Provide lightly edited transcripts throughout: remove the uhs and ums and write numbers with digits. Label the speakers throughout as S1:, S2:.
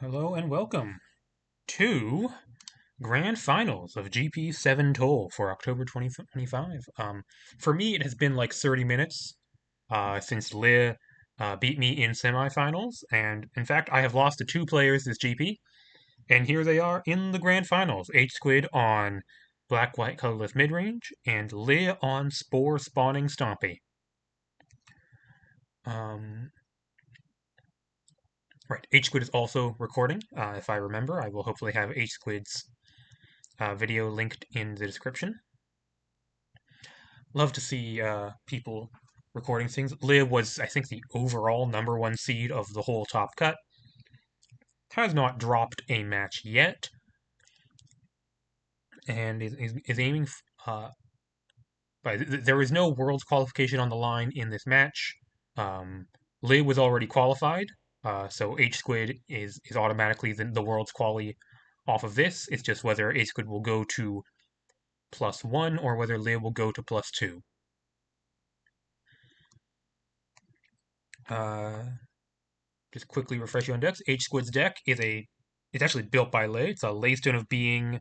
S1: Hello and welcome to Grand Finals of GP 7 Toll for October 2025. For me, it has been like 30 minutes since Lih beat me in semifinals, and in fact, I have lost to two players this GP, and here they are in the Grand Finals. HSquid on Black-White Colorless Midrange, and Lih on Spore Spawning Stompy. Um, right, HSquid is also recording. If I remember, I will hopefully have HSquid's video linked in the description. Love to see people recording things. Lih was, I think, the overall #1 seed of the whole top cut. Has not dropped a match yet, and is aiming. There is no world's qualification on the line in this match. Lih was already qualified, so HSquid is automatically the world's quali off of this. It's just whether HSquid will go to +1 or whether Lih will go to +2. Uh, just quickly refresh you on decks. HSquid's deck it's actually built by Lih. It's a Laystone of Being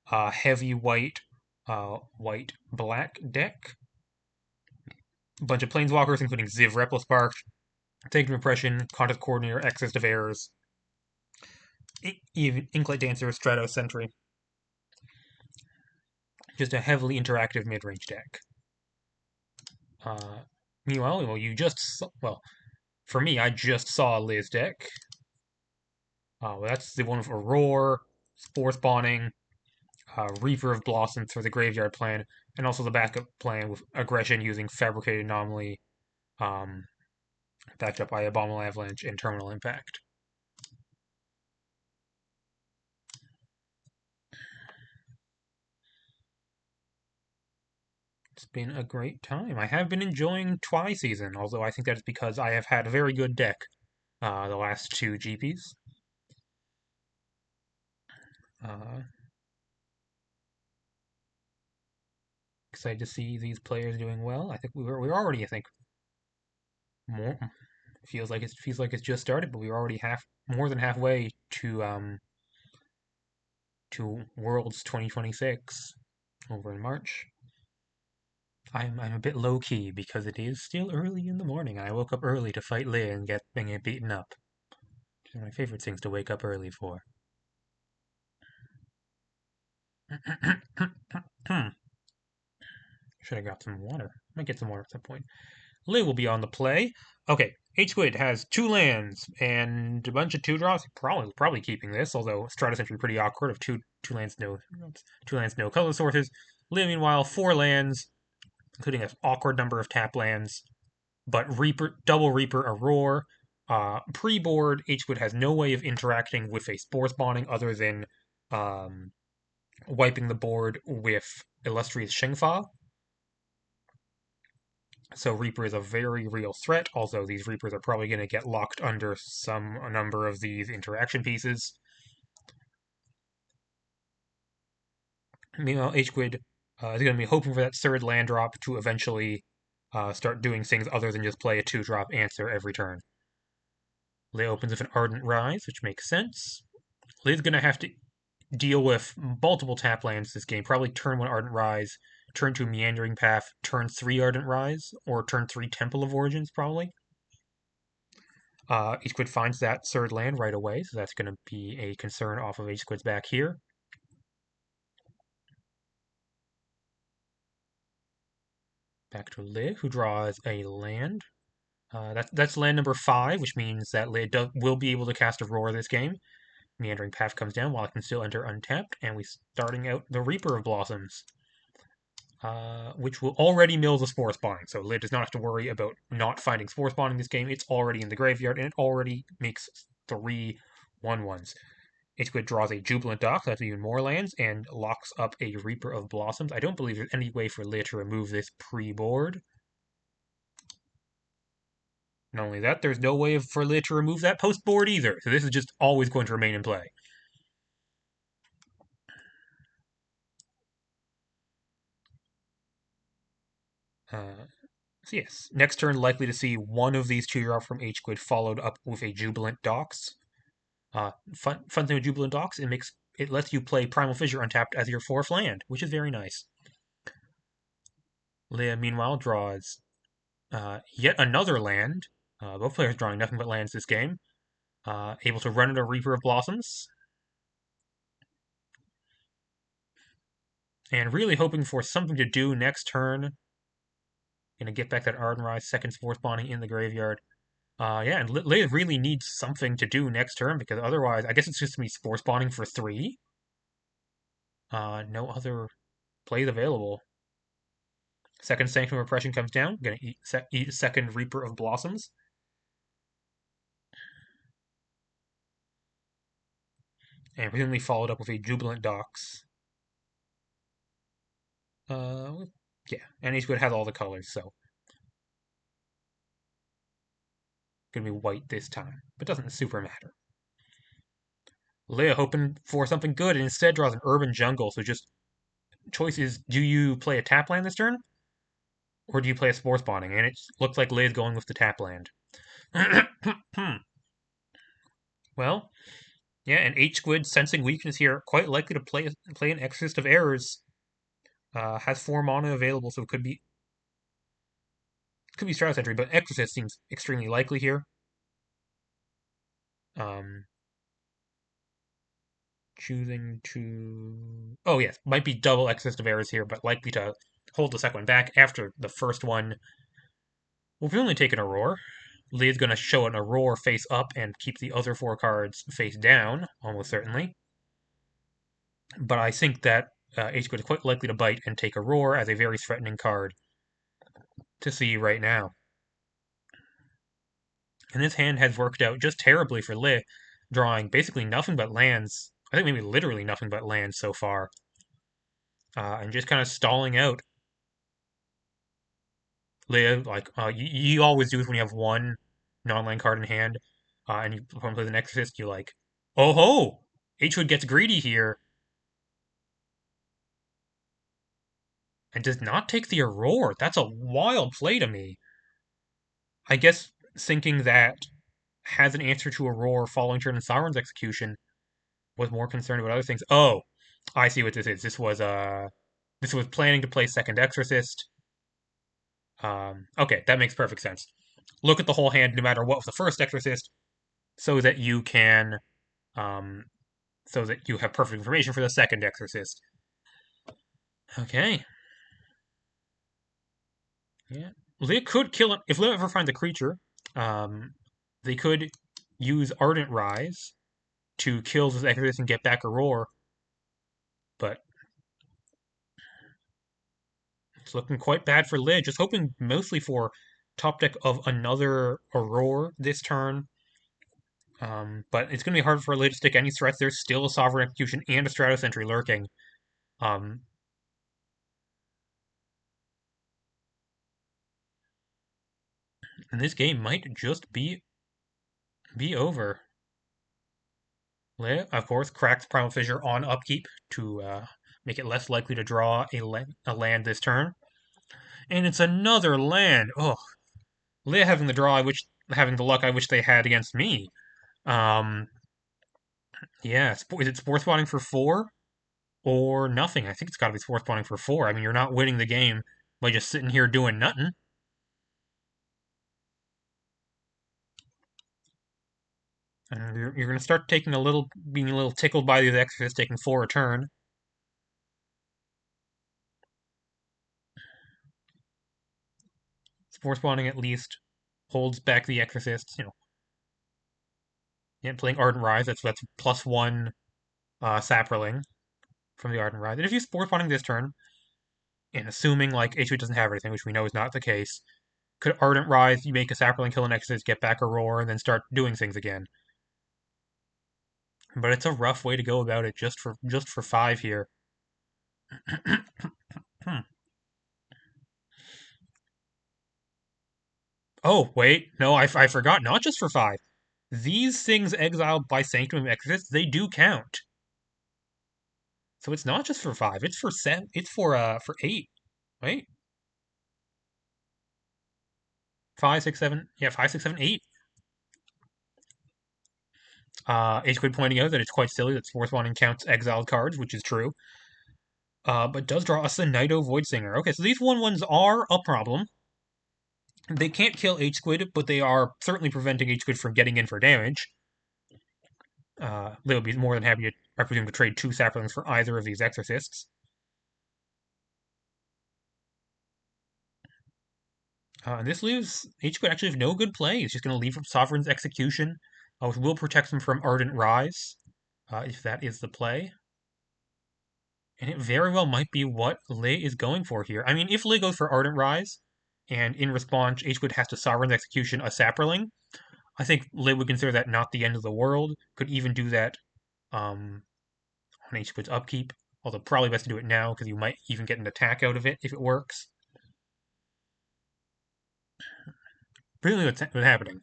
S1: heavy white, white black deck. A bunch of planeswalkers, including Ziv, Replispark, Taken Repression, Contact Coordinator, Excess of Errors, even Inklight Dancer, Stratos Sentry. Just a heavily interactive mid-range deck. Meanwhile, for me, I just saw Lih's deck. That's the one with Aurora, Spore Spawning, Reaper of Blossoms for the Graveyard plan, and also the backup plan with Aggression using Fabricated Anomaly, um, backed up by Abominable Avalanche and Terminal Impact. It's been a great time. I have been enjoying Twi season, although I think that is because I have had a very good deck the last two GPs. Uh, Excited to see these players doing well. I think we're already, I think, more feels like it's just started, but we're already more than halfway to Worlds 2026 over in March. I'm a bit low key because it is still early in the morning. I woke up early to fight Lih and get beaten up. It's one of my favorite things to wake up early for. Should have got some water. Might get some water at some point. Lih will be on the play. Okay, HSquid has two lands and a bunch of two draws. Probably keeping this, although Stratus entry pretty awkward of two lands, no color sources. Lih, meanwhile, four lands, including an awkward number of tap lands, but double Reaper Aurora. Pre-board, HSquid has no way of interacting with a Spore Spawning other than wiping the board with Illustrious Shengfa. So Reaper is a very real threat, although these Reapers are probably going to get locked under a number of these interaction pieces. Meanwhile, HSquid is going to be hoping for that third land drop to eventually start doing things other than just play a 2-drop answer every turn. Lih opens with an Ardent Rise, which makes sense. Lih's going to have to deal with multiple tap lands this game. Probably turn 1 Ardent Rise, turn 2 Meandering Path, turn 3 Ardent Rise, or turn 3 Temple of Origins, probably. HSquid finds that third land right away, so that's going to be a concern off of HSquid's back here. Back to Lih, who draws a land. That's land number 5, which means that Lih will be able to cast Aurora this game. Meandering Path comes down while it can still enter untapped, and we're starting out the Reaper of Blossoms, which will already mill the Spore Spawning, so Lih does not have to worry about not finding Spore Spawning this game. It's already in the graveyard, and it already makes 3 1/1s. HSquid draws a Jubilant Dock, so that's even more lands, and locks up a Reaper of Blossoms. I don't believe there's any way for Lih to remove this pre-board. Not only that, there's no way for Lih to remove that post-board either, so this is just always going to remain in play. So yes, next turn likely to see one of these 2-drop from HSquid followed up with a Jubilant Docks. Fun thing with Jubilant Docks, it lets you play Primal Fissure untapped as your fourth land, which is very nice. Leah, meanwhile, draws yet another land. Both players drawing nothing but lands this game. Able to run into Reaper of Blossoms. And really hoping for something to do next turn. Gonna get back that Ardenrise, second Spore spawning in the graveyard. Yeah, and Leia really needs something to do next turn because otherwise, I guess it's just gonna be Spore spawning for 3. No other plays available. Second Sanctum of Repression comes down. Gonna eat second Reaper of Blossoms. And presumably followed up with a Jubilant Docks. Yeah, and HSquid has all the colors, so gonna be white this time, but doesn't super matter. Leia hoping for something good and instead draws an Urban Jungle, so just choice is, do you play a tap land this turn? Or do you play a Spore spawning? And it looks like Leia's going with the tap land. Well, yeah, and HSquid sensing weakness here, quite likely to play an Exorcist of Errors. Has 4 mana available, so it could be Stratus Sentry, but Exorcist seems extremely likely here. Um, choosing to... Oh, yes, might be double Exorcist of Errors here, but likely to hold the second one back after the first one. Well, we've only taken a roar. Lee's going to show an Aurora face up and keep the other 4 cards face down, almost certainly. But I think that HSquid is quite likely to bite and take Aurora as a very threatening card to see right now. And this hand has worked out just terribly for Lee, drawing basically nothing but lands. I think maybe literally nothing but lands so far. And just kind of stalling out. Lee, like, you always do this when you have one non-land card in hand, and you play an Exorcist, you're like, oh ho! HSquid gets greedy here, and does not take the Aurora. That's a wild play to me. I guess thinking that has an answer to Aurora following turn in Sauron's execution was more concerned about other things. Oh, I see what this is. This was planning to play second Exorcist. Okay, that makes perfect sense. Look at the whole hand, no matter what, with the first Exorcist, so that you can, um, so that you have perfect information for the second Exorcist. Okay. Yeah. They could kill it if they ever find the creature. Um, they could use Ardent Rise to kill this Exorcist and get back a roar, but it's looking quite bad for Lid. Just hoping mostly for top deck of another Aurora this turn. But it's going to be hard for Lid to stick any threats. There's still a Sovereign Execution and a Stratos Entry lurking. Um, and this game might just be over. Lid, of course, cracks Primal Fissure on upkeep to make it less likely to draw a land this turn. And it's another land. Oh, Lid having the draw having the luck I wish they had against me. Um, yeah, is it Spore spawning for 4 or nothing? I think it's got to be Spore spawning for 4. I mean, you're not winning the game by just sitting here doing nothing. And you're going to start taking being a little tickled by these Exorcists taking 4 a turn. Spore spawning at least holds back the Exorcists. Yeah, playing Ardent Rise, that's +1 Saproling from the Ardent Rise. And if you Spore spawning this turn, and assuming like HV doesn't have everything, which we know is not the case, could Ardent Rise, you make a Saproling kill an Exorcist, get back a roar, and then start doing things again. But it's a rough way to go about it just for 5 here. Hmm. Oh, wait. No, I forgot. Not just for 5. These things exiled by Sanctum of Exorcist, they do count. So it's not just for 5. It's for 7. It's for 8. Wait. 5, 6, 7. Yeah, 5, 6, 7, 8. HSquid pointing out that it's quite silly that Spores Bonding counts exiled cards, which is true. But does draw us a Nido Voidsinger. Okay, so these 1/1s are a problem. They can't kill HSquid, but they are certainly preventing HSquid from getting in for damage. They would be more than happy, I presume, to trade 2 saplings for either of these Exorcists. And this leaves HSquid actually have no good play. It's just going to leave Sovereign's Execution, which will protect them from Ardent Rise, if that is the play. And it very well might be what Lei is going for here. I mean, if Lei goes for Ardent Rise, and in response, HSquid has to Sovereign's Execution a Saproling, I think Lei would consider that not the end of the world. Could even do that on HSquid's upkeep, although probably best to do it now, because you might even get an attack out of it if it works. Really, what's happening?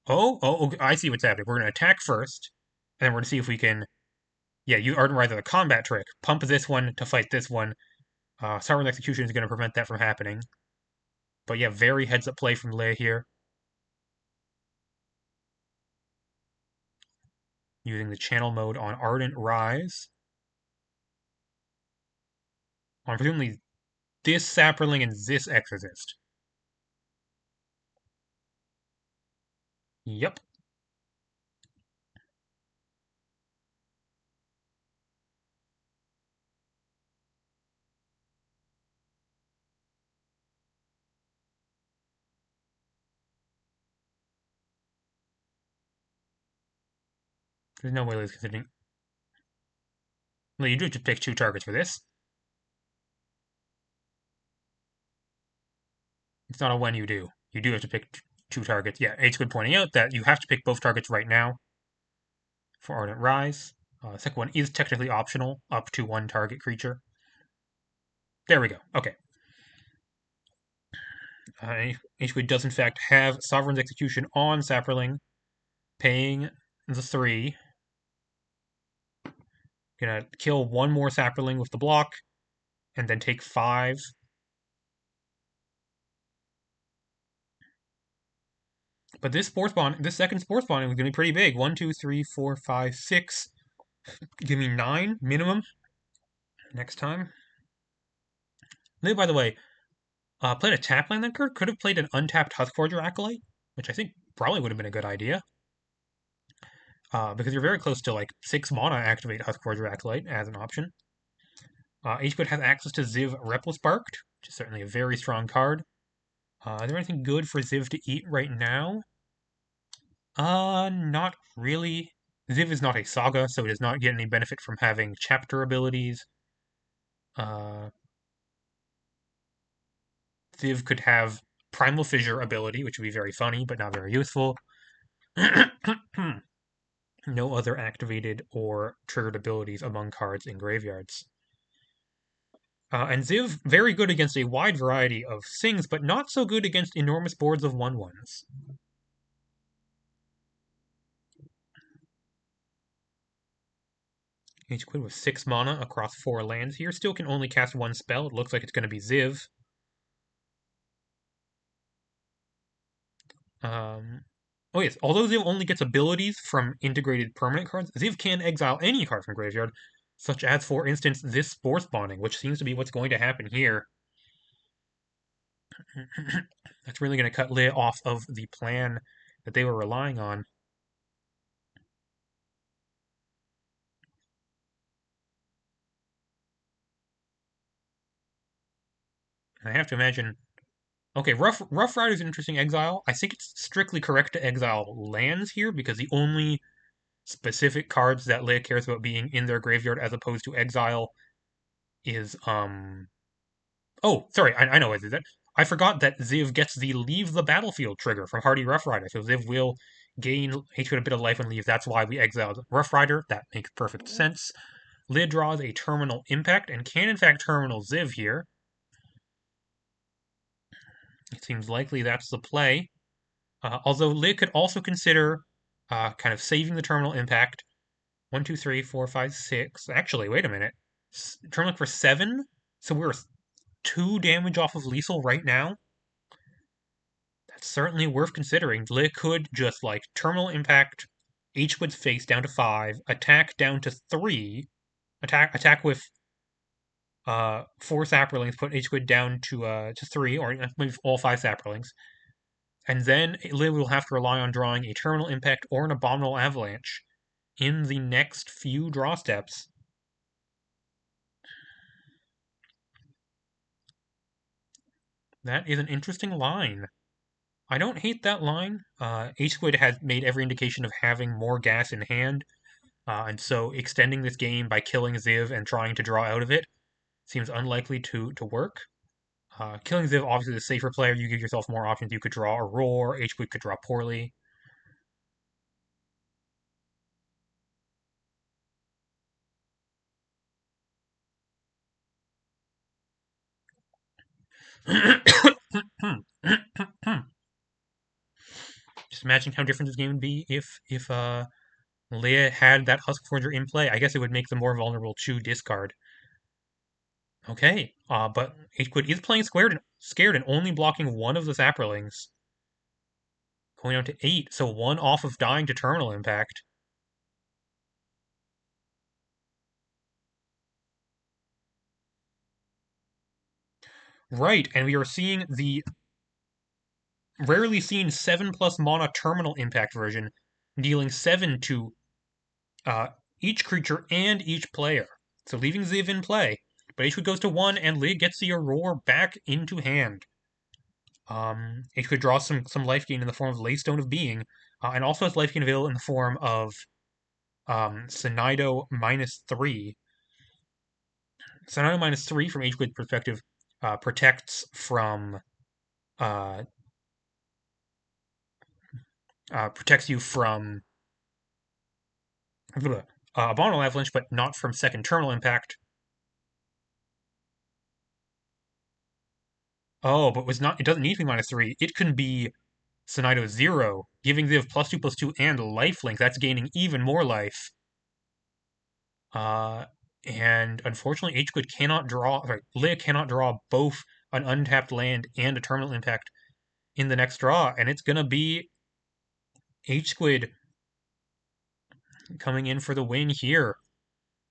S1: Oh, I see what's happening. We're going to attack first, and then we're going to see if we can, yeah, use Ardent Rise as a combat trick. Pump this one to fight this one. Sovereign Execution is going to prevent that from happening. But yeah, very heads-up play from Lei here. Using the channel mode on Ardent Rise. On presumably this Saproling and this Exorcist. Yep. There's no way Lei's considering. Well, you do have to pick 2 targets for this. It's not a when you do. You do have to pick 2 targets. Yeah, HSquid pointing out that you have to pick both targets right now for Ardent Rise. The second one is technically optional, up to 1 target creature. There we go. Okay. HSquid does in fact have Sovereign's Execution on Saproling, paying the 3. Gonna kill 1 more Saproling with the block, and then take 5. But this second Spores Bonding is gonna be pretty big. 1, 2, 3, 4, 5, 6. Give me 9 minimum next time. Maybe, by the way, played a tap land that could have played an untapped Huskforger Acolyte, which I think probably would have been a good idea. Because you're very close to like 6 mana activate Huskforger Acolyte as an option. HSquid has access to Ziv Replisparked, which is certainly a very strong card. Is there anything good for Ziv to eat right now? Not really. Ziv is not a saga, so it does not get any benefit from having chapter abilities. Ziv could have Primal Fissure ability, which would be very funny, but not very useful. No other activated or triggered abilities among cards in graveyards. And Ziv, very good against a wide variety of things, but not so good against enormous boards of 1/1s. HSquid with 6 mana across 4 lands here. Still can only cast 1 spell. It looks like it's going to be Ziv. Oh yes, although Ziv only gets abilities from integrated permanent cards, Ziv can exile any card from graveyard, such as, for instance, this Spore Spawning, which seems to be what's going to happen here. That's really going to cut Lei off of the plan that they were relying on. And I have to imagine. Okay, Rough Rider is an interesting exile. I think it's strictly correct to exile lands here because the only specific cards that Lei cares about being in their graveyard as opposed to exile is Oh, sorry, I know what it is. I forgot that Ziv gets the leave the battlefield trigger from Hardy Rough Rider, so Ziv will gain HP a bit of life and leave. That's why we exiled Rough Rider. That makes perfect sense. Lid draws a terminal impact and can in fact terminal Ziv here. It seems likely that's the play. Although Lid could also consider kind of saving the terminal impact. 1, 2, 3, 4, 5, 6. Actually, wait a minute. Terminal for 7? So we're 2 damage off of lethal right now? That's certainly worth considering. Lei could just like terminal impact HSquid's face down to 5, attack down to 3, attack with 4 saplings, put HSquid down to 3, or maybe all 5 saplings. And then Liv will have to rely on drawing a Terminal Impact or an Abominable Avalanche in the next few draw steps. That is an interesting line. I don't hate that line. HSquid has made every indication of having more gas in hand, and so extending this game by killing Ziv and trying to draw out of it seems unlikely to work. Killing Ziv, obviously the safer player, you give yourself more options. You could draw a roar, HSquid could draw poorly. Just imagine how different this game would be if Leia had that Husk Forger in play. I guess it would make the more vulnerable Chew discard. Okay, but HSquid is playing scared and only blocking one of the Saprolings. Going down to 8, so 1 off of dying to Terminal Impact. Right, and we are seeing the rarely seen 7+ mana Terminal Impact version, dealing 7 to each creature and each player. So leaving Ziv in play. But HSquid goes to 1, and Lig gets the Aurora back into hand. HSquid draws some life gain in the form of Laystone of Being, and also has life gain available in the form of Sinido -3. Sinido -3 from HSquid's perspective protects from protects you from Abominable Avalanche, but not from second Terminal Impact. Oh, but was not. It doesn't need to be -3. It can be Sinido 0, giving Ziv +2/+2 and lifelink. That's gaining even more life. And unfortunately, HSquid cannot draw. Sorry, Leia cannot draw both an untapped land and a Terminal Impact in the next draw, and it's gonna be HSquid coming in for the win here,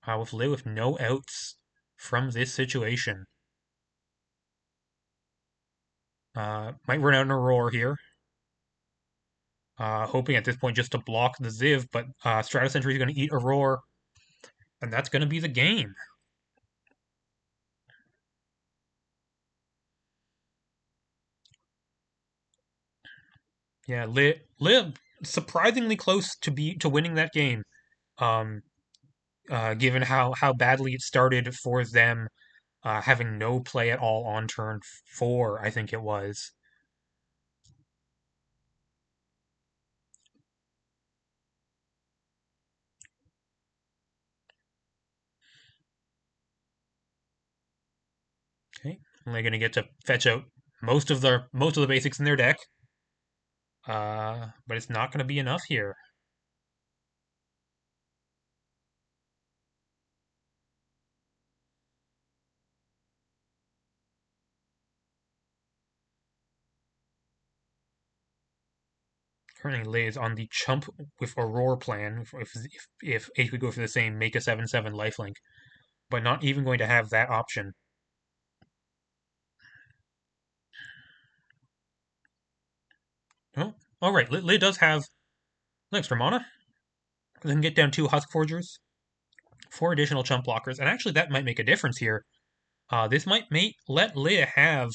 S1: with Leia with no outs from this situation. Might run out in a roar here. Hoping at this point just to block the Ziv, but Stratus Sentry is going to eat a roar, and that's going to be the game. Yeah, Lib surprisingly close to winning that game. Um, Given how badly it started for them, having no play at all on turn 4, I think it was. Okay, and they're going to get to fetch out most of the basics in their deck. But it's not going to be enough here. Currently lays on the chump with Aurora plan. If H would go for the same, make a 7/7 lifelink, but not even going to have that option. Oh, all right. Lay does have extra mana. Then get down 2 Husk Forgers, 4 additional chump blockers, and actually that might make a difference here. This might let Leia have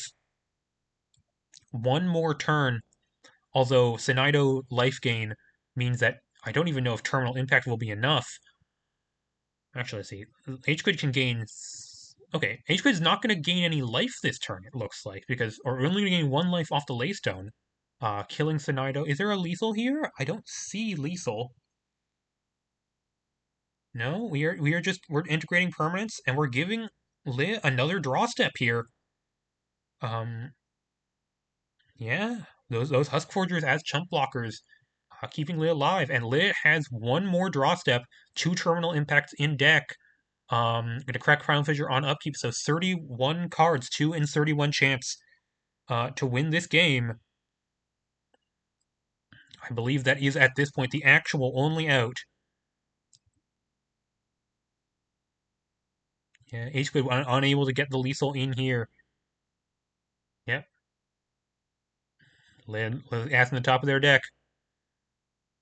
S1: one more turn, although Sinido life gain means that I don't even know if Terminal Impact will be enough. Actually, let's see. HSquid can gain. Okay, HSquid's not going to gain any life this turn, it looks like, because. Or only going to gain 1 life off the Laystone. Killing Sinido. Is there a lethal here? I don't see lethal. No, we're integrating permanents, and we're giving Leia another draw step here. Um, yeah, those Husk Forgers as chump blockers, keeping Leia alive, and Leia has one more draw step, 2 terminal impacts in deck. Gonna crack Crown Fissure on upkeep, so 31 cards, 2 in 31 chance to win this game. I believe that is at this point the actual only out. Yeah, HSquid unable to get the lethal in here. Yep. Liz asking the top of their deck.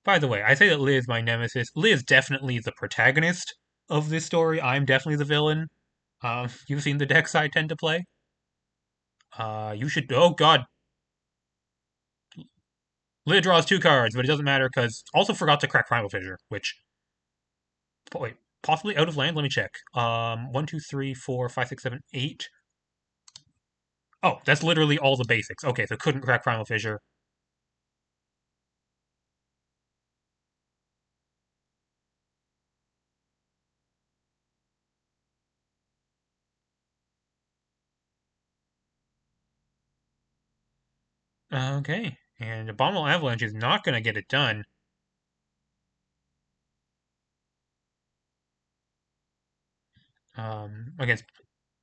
S1: By the way, I say that Liz is my nemesis. Liz definitely the protagonist of this story. I'm definitely the villain. You've seen the decks I tend to play. You should. Oh God, Liz draws two cards, but it doesn't matter because also forgot to crack Primal Fissure, which wait, possibly out of land. Let me check. 1, 2, 3, 4, 5, 6, 7, 8. Oh, that's literally all the basics. Okay, so couldn't crack Primal Fissure. Okay, and Abominable Avalanche is not going to get it done. Against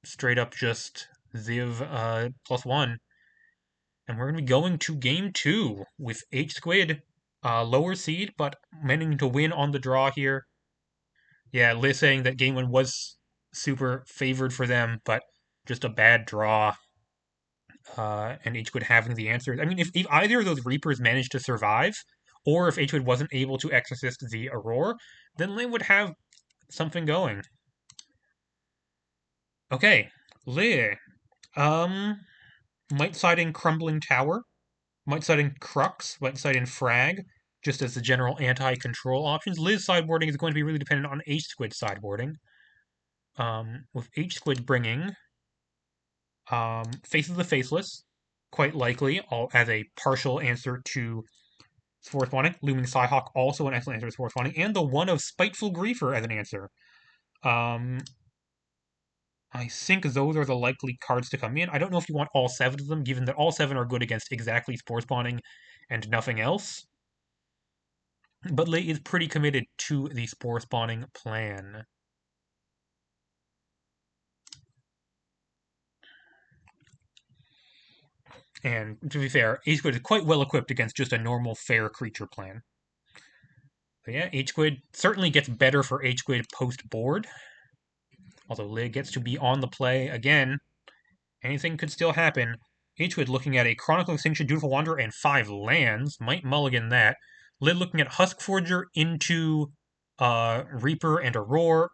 S1: straight up just Ziv +1. And we're going to be going to game two with HSquid, lower seed, but managing to win on the draw here. Yeah, Liz saying that game one was super favored for them, but just a bad draw. And HSquid having the answers. I mean, if either of those Reapers managed to survive, or if HSquid wasn't able to exorcist the Aurora, then Lin would have something going. Okay, Li. Um, might side in Crumbling Tower. Might side in Crux, might side in Frag, just as the general anti-control options. Liz sideboarding is going to be really dependent on HSquid sideboarding. With HSquid bringing Face of the Faceless, quite likely, all as a partial answer to Spores Spawning. Looming Psyhawk, also an excellent answer to Spores Spawning, and the one of Spiteful Griefer as an answer. Um, I think those are the likely cards to come in. I don't know if you want all seven of them, given that all seven are good against exactly Spore Spawning and nothing else. But Lei is pretty committed to the Spore Spawning plan. And to be fair, HSquid is quite well equipped against just a normal fair creature plan. But yeah, HSquid certainly gets better for HSquid post board. Although Lei gets to be on the play again. Anything could still happen. HSquid looking at a Chronicle Extinction, Dutiful Wanderer, and 5 lands. Might mulligan that. Lid looking at Huskforger into Reaper and Aurora.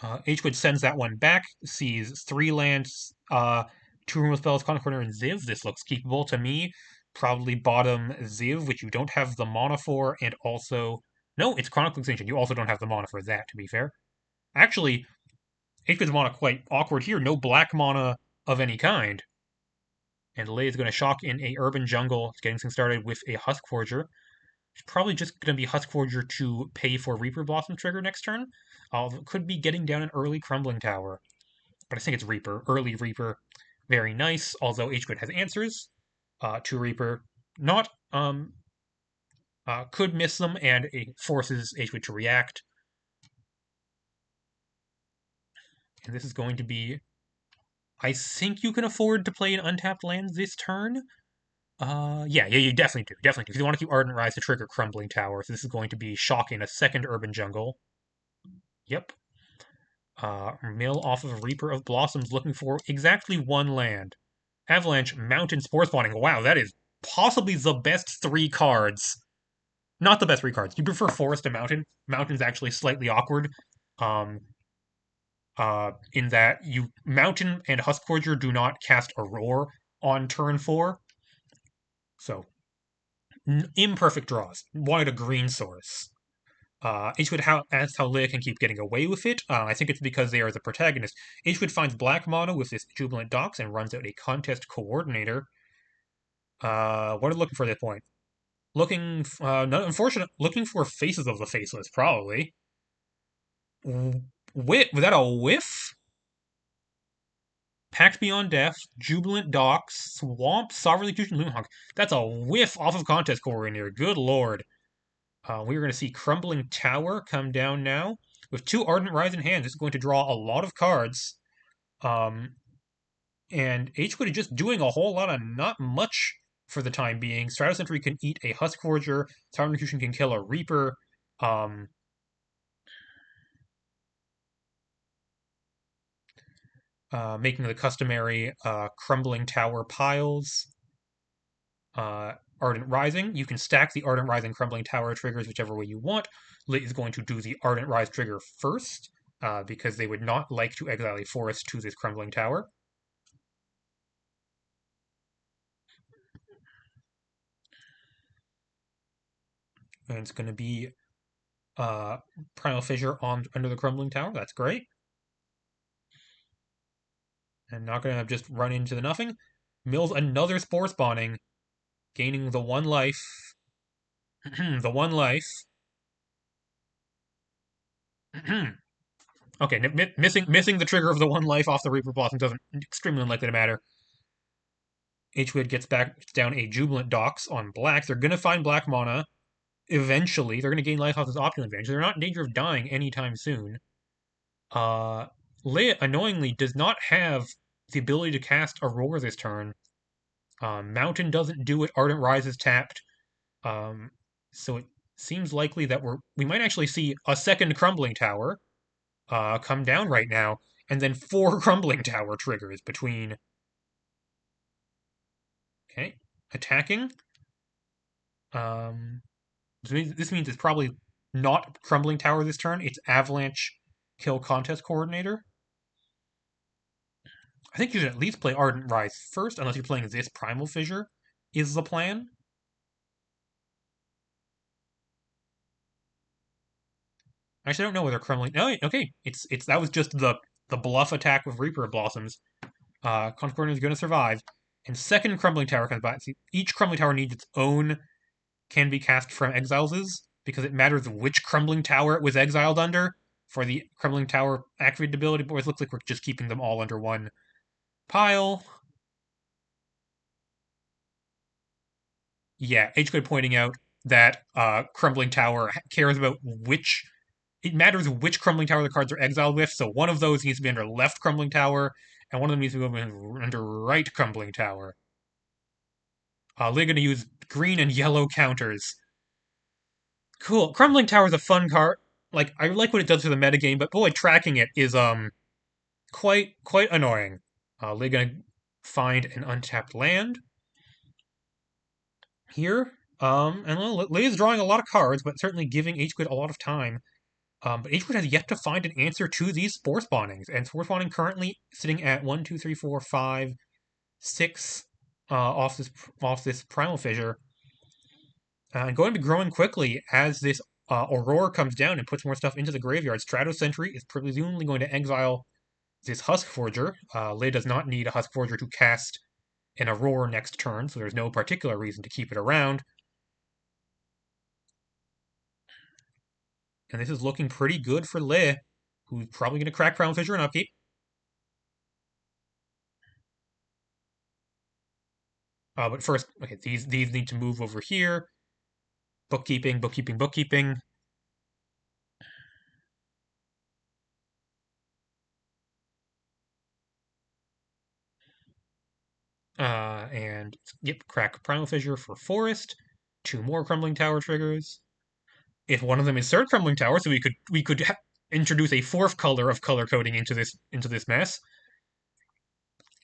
S1: HSquid sends that one back, sees 3 lands, 2 removal spells, Chronic Corner, and Ziv. This looks keepable to me. Probably bottom Ziv, which you don't have the mana for, and also... No, it's Chronicle Extinction. You also don't have the mana for that, to be fair. Actually, HSquid's mana quite awkward here. No black mana of any kind. And Lei is going to shock in a Urban Jungle, getting things started with a Huskforger. It's probably just going to be Huskforger to pay for Reaper Blossom trigger next turn. Could be getting down an early Crumbling Tower. But I think it's Reaper. Early Reaper. Very nice, although HSquid has answers to Reaper. Not, could miss them, and it forces HSquid to react. And this is going to be... I think you can afford to play an untapped land this turn. Yeah, you definitely do. Definitely do. If you want to keep Ardent Rise to trigger Crumbling Tower, so this is going to be shocking a second Urban Jungle. Yep. Mill off of Reaper of Blossoms, looking for exactly 1 land. Avalanche, Mountain, Spore Spawning. Wow, that is possibly the best 3 cards. Not the best 3 cards. You prefer Forest to Mountain. Mountain's actually slightly awkward. Um, in that you Mountain and Huskforger do not cast Aurora on turn 4. So, imperfect draws. Wanted a green source. HSquid asks how Leia can keep getting away with it. I think it's because they are the protagonist. HSquid finds black mana with this Jubilant Docks and runs out a contest coordinator. What are they looking for at this point? Looking, unfortunate, looking for Faces of the Faceless, probably. Was that a whiff? Pact Beyond Death, Jubilant Docks, Swamp, Sovereign Execution, Loonhawk. That's a whiff off of contest coordinator. Good lord. We're going to see Crumbling Tower come down now. With 2 Ardent Rise in hand, this is going to draw a lot of cards. And HSquid is just doing a whole lot of not much for the time being. Strato Sentry can eat a Husk Forger. Sovereign Execution can kill a Reaper. Um, Making the customary Crumbling Tower piles. Ardent Rising. You can stack the Ardent Rising Crumbling Tower triggers whichever way you want. Lit is going to do the Ardent Rise trigger first, because they would not like to exile a forest to this Crumbling Tower. And it's going to be Primal Fissure on under the Crumbling Tower. That's great. And not going to just run into the nothing. Mills another Spore spawning, gaining the one life. The one life. Okay, missing the trigger of the one life off the Reaper Blossom doesn't extremely unlikely to matter. HSquid gets down a Jubilant Docks on black. They're gonna find black mana eventually. They're gonna gain life off this optional advantage. They're not in danger of dying anytime soon. Uh, Leia annoyingly does not have the ability to cast Aurora this turn. Mountain doesn't do it. Ardent Rise is tapped. Um, so it seems likely that we might actually see a second Crumbling Tower come down right now, and then 4 Crumbling Tower triggers between. Okay, attacking. Um, this means it's probably not Crumbling Tower this turn. It's Avalanche Kill Contest Coordinator. I think you should at least play Ardent Rise first, unless you're playing this Primal Fissure, is the plan. Actually, I don't know whether Crumbling. Oh, okay. It's that was just the bluff attack with Reaper Blossoms. Contest Coordinator is going to survive. And second Crumbling Tower comes back. See, each Crumbling Tower needs its own can be cast from exiles because it matters which Crumbling Tower it was exiled under for the Crumbling Tower activated ability. But it looks like we're just keeping them all under one pile. Yeah, HSquid pointing out that Crumbling Tower cares about which. It matters which Crumbling Tower the cards are exiled with, so one of those needs to be under left Crumbling Tower, and one of them needs to be under right Crumbling Tower. They're going to use green and yellow counters. Cool. Crumbling Tower is a fun card. Like, I like what it does for the metagame, but boy, tracking it is quite annoying. They're going to find an untapped land here. And Leia's drawing a lot of cards, but certainly giving HSquid a lot of time. But HSquid has yet to find an answer to these Spore spawnings, and Spore spawning currently sitting at 1, 2, 3, 4, 5, 6 off this Primal Fissure, and going to be growing quickly as this Aurora comes down and puts more stuff into the graveyard. Strato Sentry is presumably going to exile this Husk Forger. Leia does not need a Husk Forger to cast an Aurora next turn, so there's no particular reason to keep it around. And this is looking pretty good for Leia, who's probably going to crack Primal Fissure and upkeep. But first, okay, these need to move over here. Bookkeeping, bookkeeping, bookkeeping. And yep, crack Primal Fissure for Forest. 2 more Crumbling Tower triggers. If one of them is third Crumbling Tower, so we could introduce a 4th color of color coding into this mess.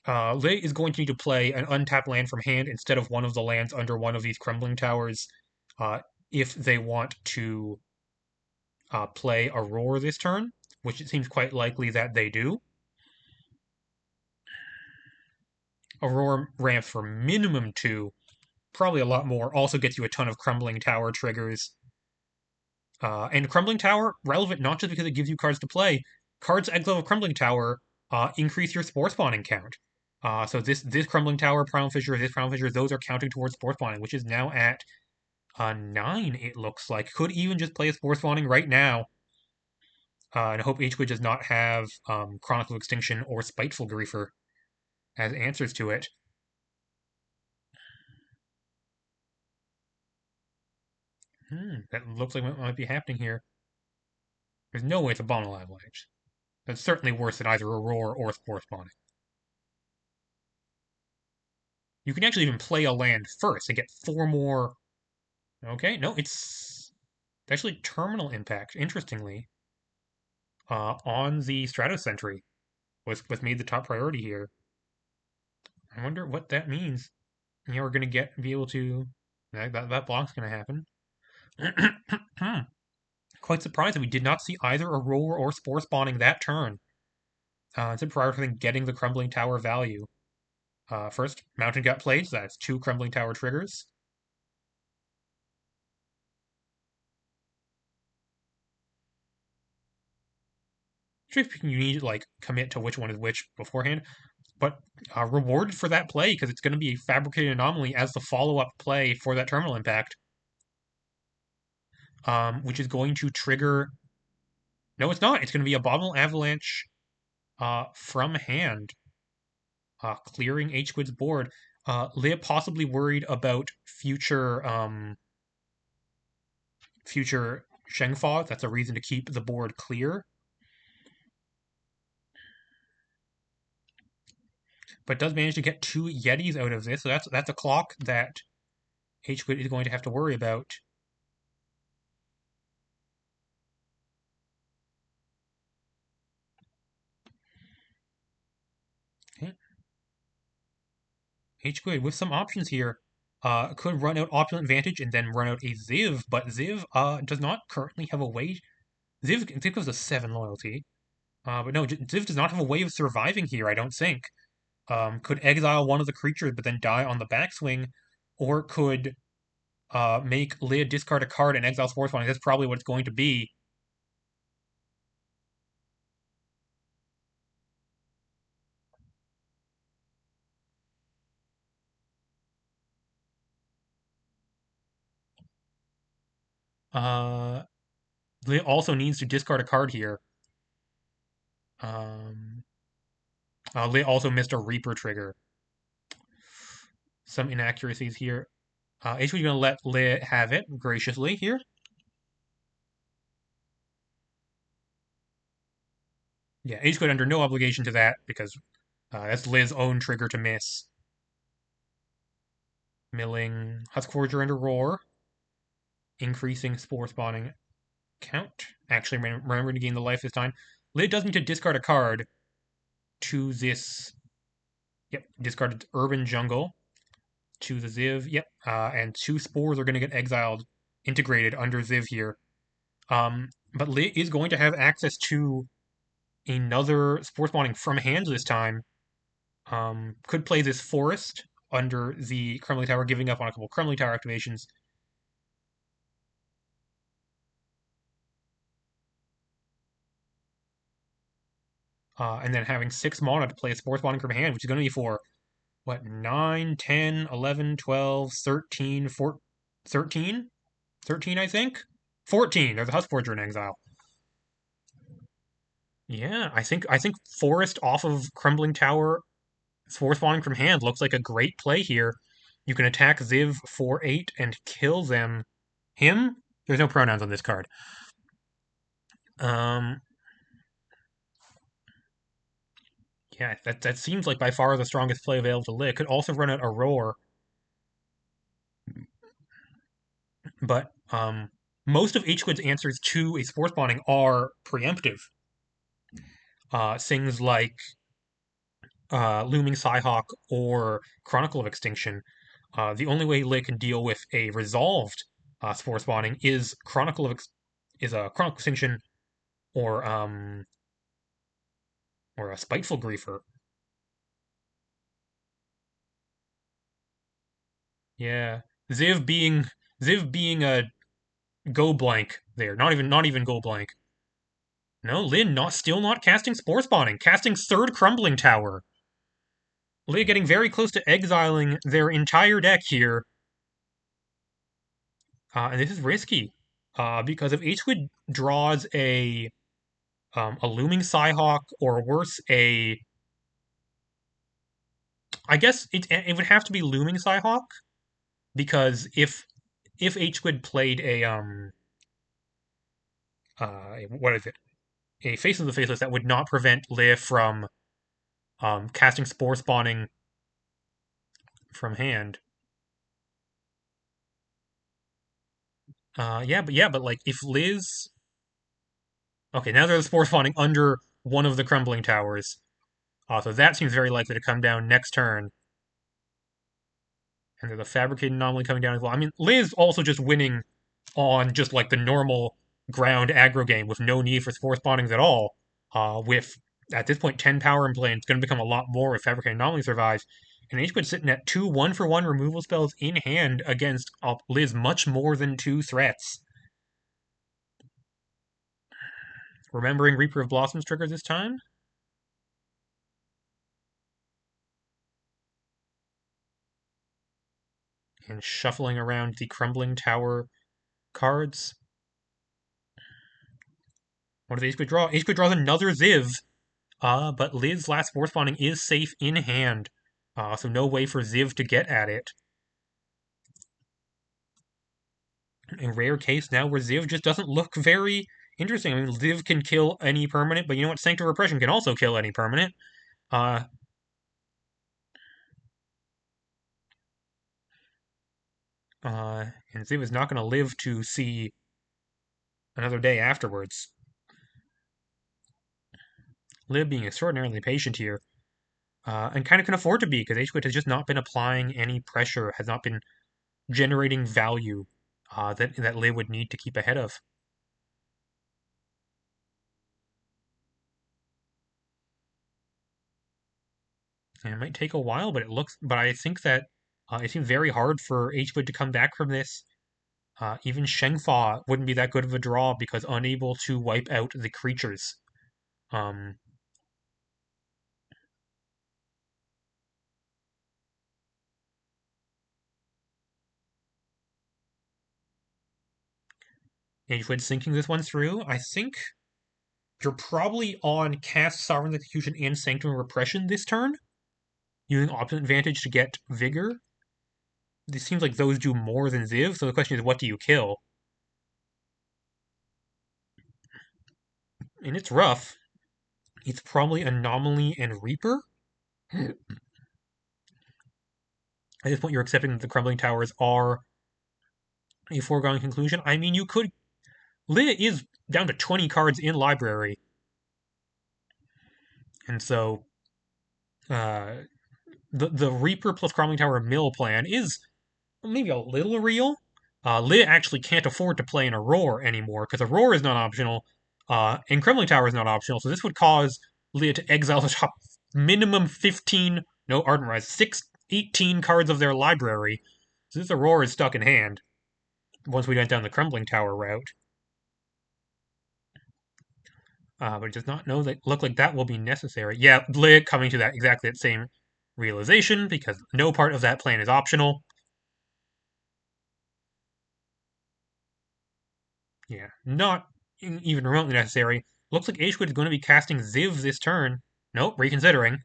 S1: Lei is going to need to play an untapped land from hand instead of one of the lands under one of these Crumbling Towers, uh, if they want to play Aurora this turn, which it seems quite likely that they do. Aurora ramps for minimum 2, probably a lot more. Also gets you a ton of Crumbling Tower triggers. And Crumbling Tower, relevant not just because it gives you cards to play. Cards exile of Crumbling Tower increase your Spore spawning count. So this Crumbling Tower, Primal Fissure, this Primal Fissure, those are counting towards Spore spawning, which is now at 9, it looks like. Could even just play a Spore spawning right now. And I hope HSquid does not have Chronicle Extinction or Spiteful Griefer as answers to it. That looks like what might be happening here. There's no way it's Abominable Avalanche. That's certainly worse than either Aurora or Spore spawning. You can actually even play a land first and get 4 more. Okay, no, it's actually terminal impact, interestingly, on the Stratos Sentry was made the top priority here. I wonder what that means. We're gonna be able to that block's gonna happen. Quite surprised that we did not see either Aurora or Spore spawning that turn. Instead prioritizing getting the Crumbling Tower value. First, Mountain got played, so that's 2 Crumbling Tower triggers. You need to like commit to which one is which beforehand, but rewarded for that play because it's going to be a fabricated anomaly as the follow-up play for that terminal impact, which is going to trigger. No, it's not. It's going to be Abominable Avalanche from hand, clearing HSquid's board. Leah possibly worried about future Shengfa. That's a reason to keep the board clear. But does manage to get 2 Yetis out of this, so that's a clock that HSquid is going to have to worry about. Okay. HSquid with some options here. Could run out Opulent Vantage and then run out a Ziv, but Ziv does not currently have a way. Ziv goes to 7 loyalty. But no, Ziv does not have a way of surviving here, I don't think. Could exile one of the creatures but then die on the backswing, or could make Leah discard a card and exile Spores. That's probably what it's going to be. Uh, Leah also needs to discard a card here. Um, Leah also missed a Reaper trigger. Some inaccuracies here. HSquid going to let Leah have it graciously here. Yeah, HSquid under no obligation to that because that's Liz's own trigger to miss. Milling Huskforger into Roar. Increasing Spore spawning count. Actually, remembering to gain the life this time. Liz does need to discard a card to this. Yep, discarded Urban Jungle to the Ziv. Yep, and 2 Spores are going to get exiled, integrated under Ziv here. But Lit is going to have access to another Spore spawning from hand this time. Could play this Forest under the Crumbling Tower, giving up on a couple Crumbling Tower activations. And then having 6 mana to play a Spore spawning from hand, which is going to be for, what, 9, 10, 11, 12, 13, 14, 13? 13, I think? 14. There's a Huskforger in exile. Yeah, I think Forest off of Crumbling Tower, Spore spawning from hand looks like a great play here. You can attack Ziv for 8 and kill them. Him? There's no pronouns on this card. Um, yeah, that seems like by far the strongest play available to Lit. Could also run out a Roar, but most of HSquid's answers to a Spore spawning are preemptive. Things like Looming Psyhawk or Chronicle of Extinction. The only way Lit can deal with a resolved Spore spawning is is a Chronicle Extinction or a Spiteful Griefer. Yeah, Ziv being Ziv being a go blank there. Not even go blank. No, Lin still not casting Spore spawning, casting third Crumbling Tower. Lin getting very close to exiling their entire deck here. And this is risky. Because if HSquid draws a Looming Psyhawk, or worse, I guess it would have to be Looming Psyhawk, because if HSquid played what is it? A Face of the Faceless, that would not prevent Leah from casting Spore spawning from hand. Yeah, but like if Liz, okay, now there's spores spawning under one of the crumbling towers. So that seems very likely to come down next turn. And there's a fabricated anomaly coming down as well. I mean, Liz also just winning on just like the normal ground aggro game with no need for spore spawnings at all. With at this point 10 power in play, and it's going to become a lot more if fabricated anomaly survives. And HSquid sitting at two 1-for-1 removal spells in hand against Liz much more than two threats. Remembering Reaper of Blossoms trigger this time. And shuffling around the crumbling tower cards. What does HSquid draw? HSquid draws another Ziv. But Liz's last spore spawning is safe in hand. So no way for Ziv to get at it. A rare case now where Ziv just doesn't look very interesting. I mean, Ziv can kill any permanent, but you know what? Sanctum Repression can also kill any permanent. Uh, and Ziv is not going to live to see another day afterwards. Liv being extraordinarily patient here. And kind of can afford to be, because HSquid has just not been applying any pressure, has not been generating value that Liv would need to keep ahead of. And it might take a while, but I think that it seems very hard for HSquid to come back from this. Even Shengfa wouldn't be that good of a draw because unable to wipe out the creatures. Um, HSquid sinking this one through. I think you're probably on Cast Sovereign Execution and Sanctum Repression this turn, using Optimum Advantage to get Vigor. It seems like those do more than Ziv, so the question is, what do you kill? And it's rough. It's probably Anomaly and Reaper. At this point, you're accepting that the Crumbling Towers are a foregone conclusion. I mean, you could. Lit is down to 20 cards in library. And so uh, the Reaper plus Crumbling Tower mill plan is maybe a little real. Lit actually can't afford to play an Aurora anymore because Aurora is not optional, and Crumbling Tower is not optional. So this would cause Lit to exile the top minimum 15, no, Ardent Rise, 18 cards of their library. So this Aurora is stuck in hand once we went down the Crumbling Tower route. But it does not look like that will be necessary. Yeah, Lit coming to that exactly that same realization because no part of that plan is optional. Yeah, not even remotely necessary. Looks like HSquid is going to be casting Ziv this turn. Nope, reconsidering.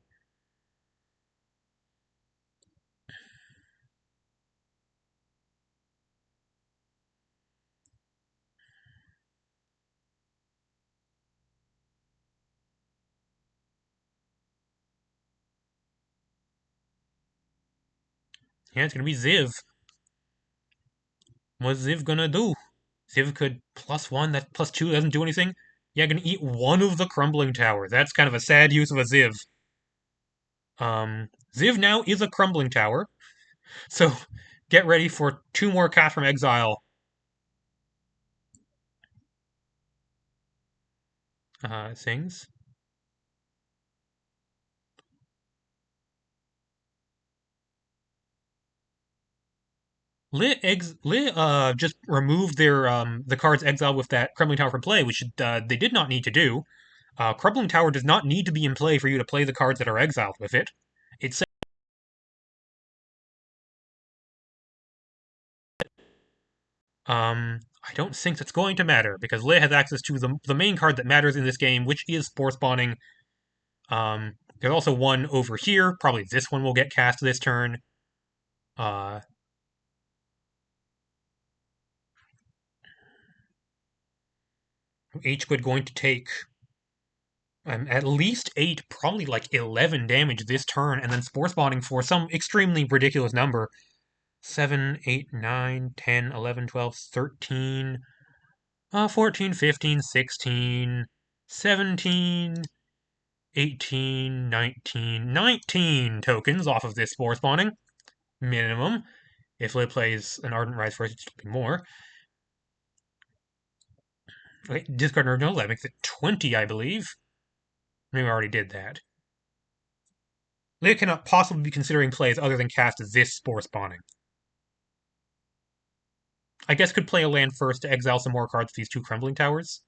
S1: Yeah, it's going to be Ziv. What's Ziv going to do? Ziv could +1, that +2 doesn't do anything. Yeah, going to eat one of the crumbling towers. That's kind of a sad use of a Ziv. Ziv now is a crumbling tower. So get ready for two more cast from exile. Things. Lit just removed their the cards exiled with that crumbling tower from play, which they did not need to do. Crumbling tower does not need to be in play for you to play the cards that are exiled with it. It's I don't think that's going to matter because Lit has access to the main card that matters in this game, which is Spore spawning. There's also one over here. Probably this one will get cast this turn. Uh, HSquid going to take At least 8, probably like 11 damage this turn, and then Spore spawning for some extremely ridiculous number. 7, 8, 9, 10, 11, 12, 13, 14, 15, 16, 17, 18, 19, 19 tokens off of this Spore spawning. Minimum. If Lid plays an Ardent Rise first, it'll be more. Okay, discard an original. That makes it 20, I believe. Maybe I already did that. Lid cannot possibly be considering plays other than cast this Spore spawning. I guess could play a land first to exile some more cards with these two Crumbling Towers.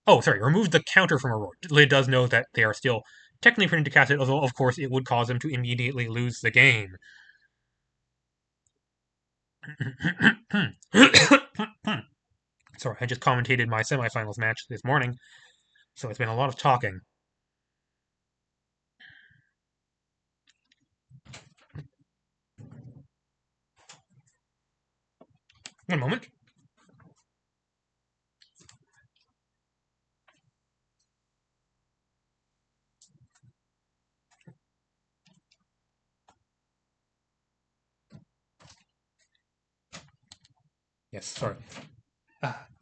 S1: Oh, sorry, remove the counter from Aurora. Lid does know that they are still technically permitted to cast it, although, of course, it would cause them to immediately lose the game. Sorry, I just commentated my semifinals match this morning, so it's been a lot of talking. One moment. Yes, sorry.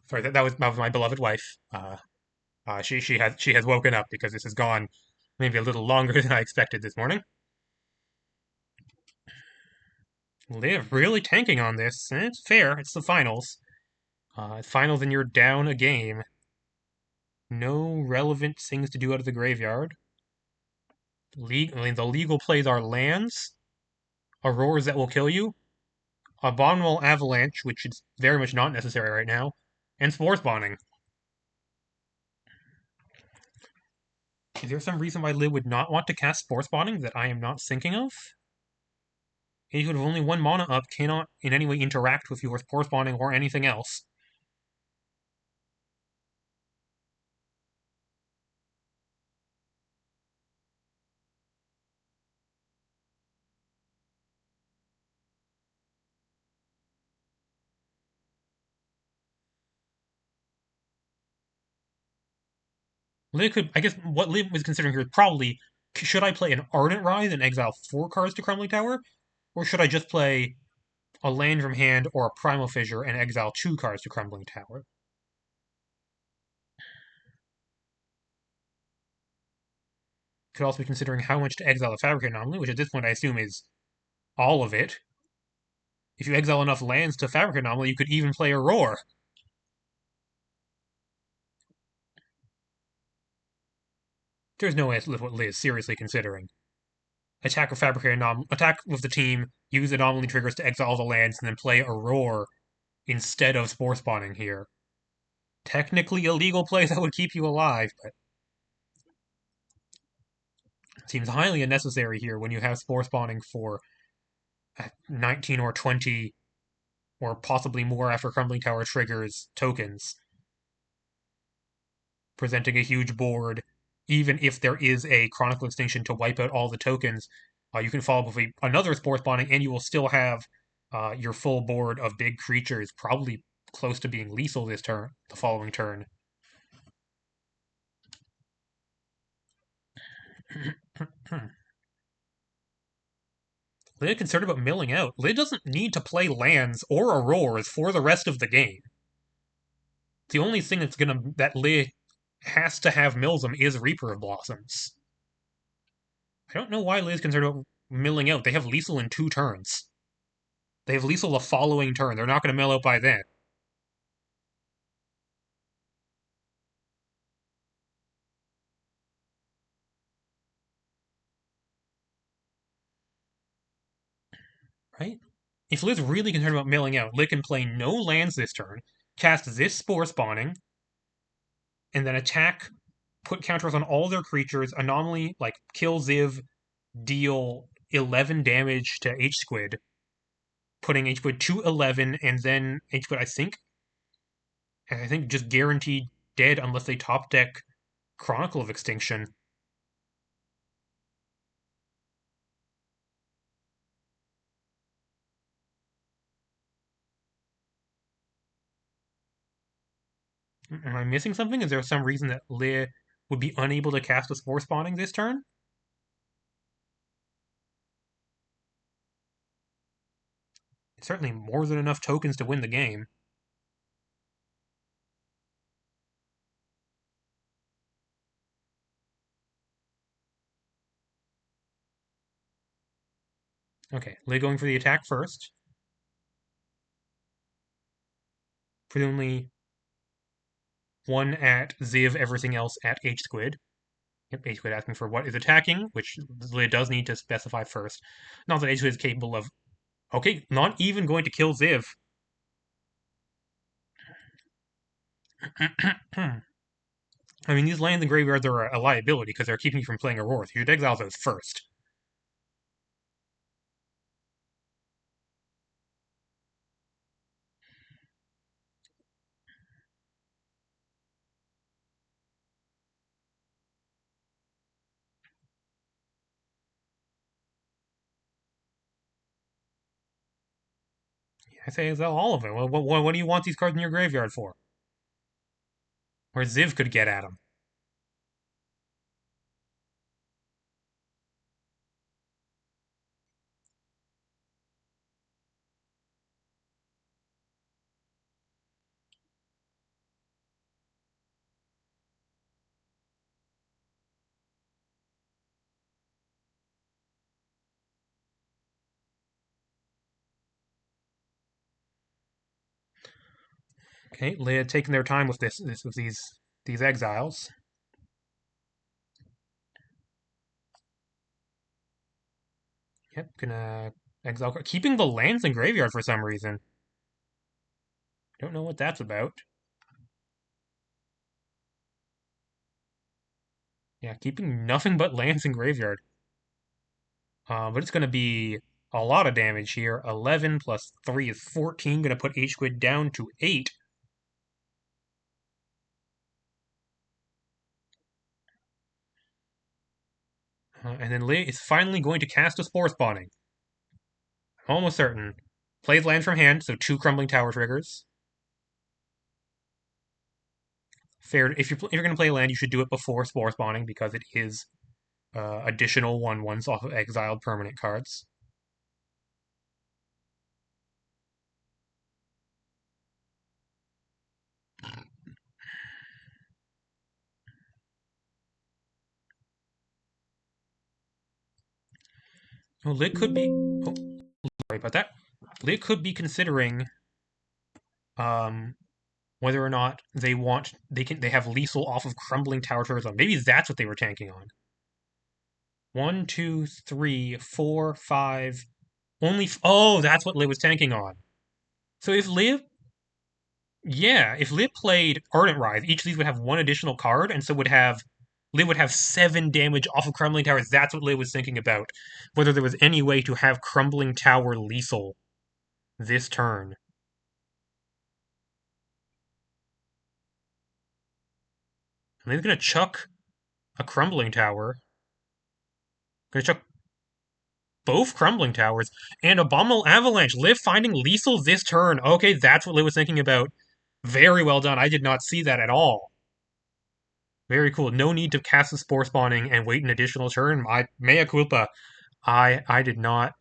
S1: Sorry, that was my beloved wife. She has woken up because this has gone maybe a little longer than I expected this morning. Liv really tanking on this. It's fair. It's the finals. Finals and you're down a game. No relevant things to do out of the graveyard. The legal plays are lands, auroras that will kill you, abominable avalanche, which is very much not necessary right now, and spore spawning. Is there some reason why Liv would not want to cast spore spawning that I am not thinking of? He with only one mana up cannot in any way interact with your spore spawning or anything else. Liv could, I guess, what Liv was considering here is probably should I play an Ardent Rise and exile 4 cards to Crumbling Tower, or should I just play a land from hand or a Primal Fissure and exile 2 cards to Crumbling Tower? Could also be considering how much to exile the Fabric Anomaly, which at this point I assume is all of it. If you exile enough lands to Fabric Anomaly, you could even play a Roar. There's no way that's what Liz is seriously considering. Attack with Fabric Anomaly, attack with the team, use Anomaly triggers to exile the lands, and then play a Roar instead of Spore spawning here. Technically illegal plays that would keep you alive, but it seems highly unnecessary here when you have Spore spawning for 19 or 20 or possibly more after Crumbling Tower triggers tokens, presenting a huge board. Even if there is a Chronicle Extinction to wipe out all the tokens, you can follow up with another Spore spawning, and you will still have your full board of big creatures, probably close to being lethal this turn, the following turn. Lid concerned about milling out. Lid doesn't need to play lands or auroras for the rest of the game. The only thing that Lid has to have mills them is Reaper of Blossoms. I don't know why Lid's concerned about milling out. They have lethal in 2 turns. They have lethal the following turn. They're not going to mill out by then. Right? If Lid's really concerned about milling out, Lid can play no lands this turn, cast this Spore spawning, and then attack, put counters on all their creatures, anomaly, like kill Ziv, deal 11 damage to HSquid, putting HSquid to 11, and then HSquid, I think just guaranteed dead unless they top deck Chronicle of Extinction. Am I missing something? Is there some reason that Le would be unable to cast a Spore spawning this turn? It's certainly more than enough tokens to win the game. Okay, Le going for the attack first. Presumably one at Ziv, everything else at HSquid. Yep, HSquid asking for what is attacking, which Le does need to specify first. Not that HSquid is capable of. Okay, not even going to kill Ziv. I mean, these lands and graveyards are a liability because they're keeping you from playing Aurora. You should exile those first. I say exile all of it. What do you want these cards in your graveyard for? Where Ziv could get at them. Okay, they had taken their time with this with these exiles. Yep, gonna exile, keeping the lands in graveyard for some reason. Don't know what that's about. Yeah, keeping nothing but lands in graveyard. But it's gonna be a lot of damage here. 11 plus 3 is 14. Gonna put HSquid down to 8. And then Lee is finally going to cast a Spore spawning. Almost certain. Plays land from hand, so 2 Crumbling Tower triggers. Fair. If you're going to play land, you should do it before Spore spawning because it is additional 1/1s off of exiled permanent cards. Oh, Lit could be. Oh, sorry about that. Lit could be considering um, whether or not they have lethal off of Crumbling Tower triggers on. Maybe that's what they were tanking on. 1, 2, 3, 4, 5. Oh, that's what Lit was tanking on. So if Lit Yeah, if Lit played Ardent Rise, each of these would have one additional card, and so Lit would have 7 damage off of Crumbling Towers. That's what Lit was thinking about. Whether there was any way to have Crumbling Tower lethal this turn. And he's gonna chuck a Crumbling Tower. Gonna chuck both Crumbling Towers and Abominable Avalanche. Lit finding lethal this turn. Okay, that's what Lit was thinking about. Very well done. I did not see that at all. Very cool. No need to cast the Spore spawning and wait an additional turn. Mea culpa. I did not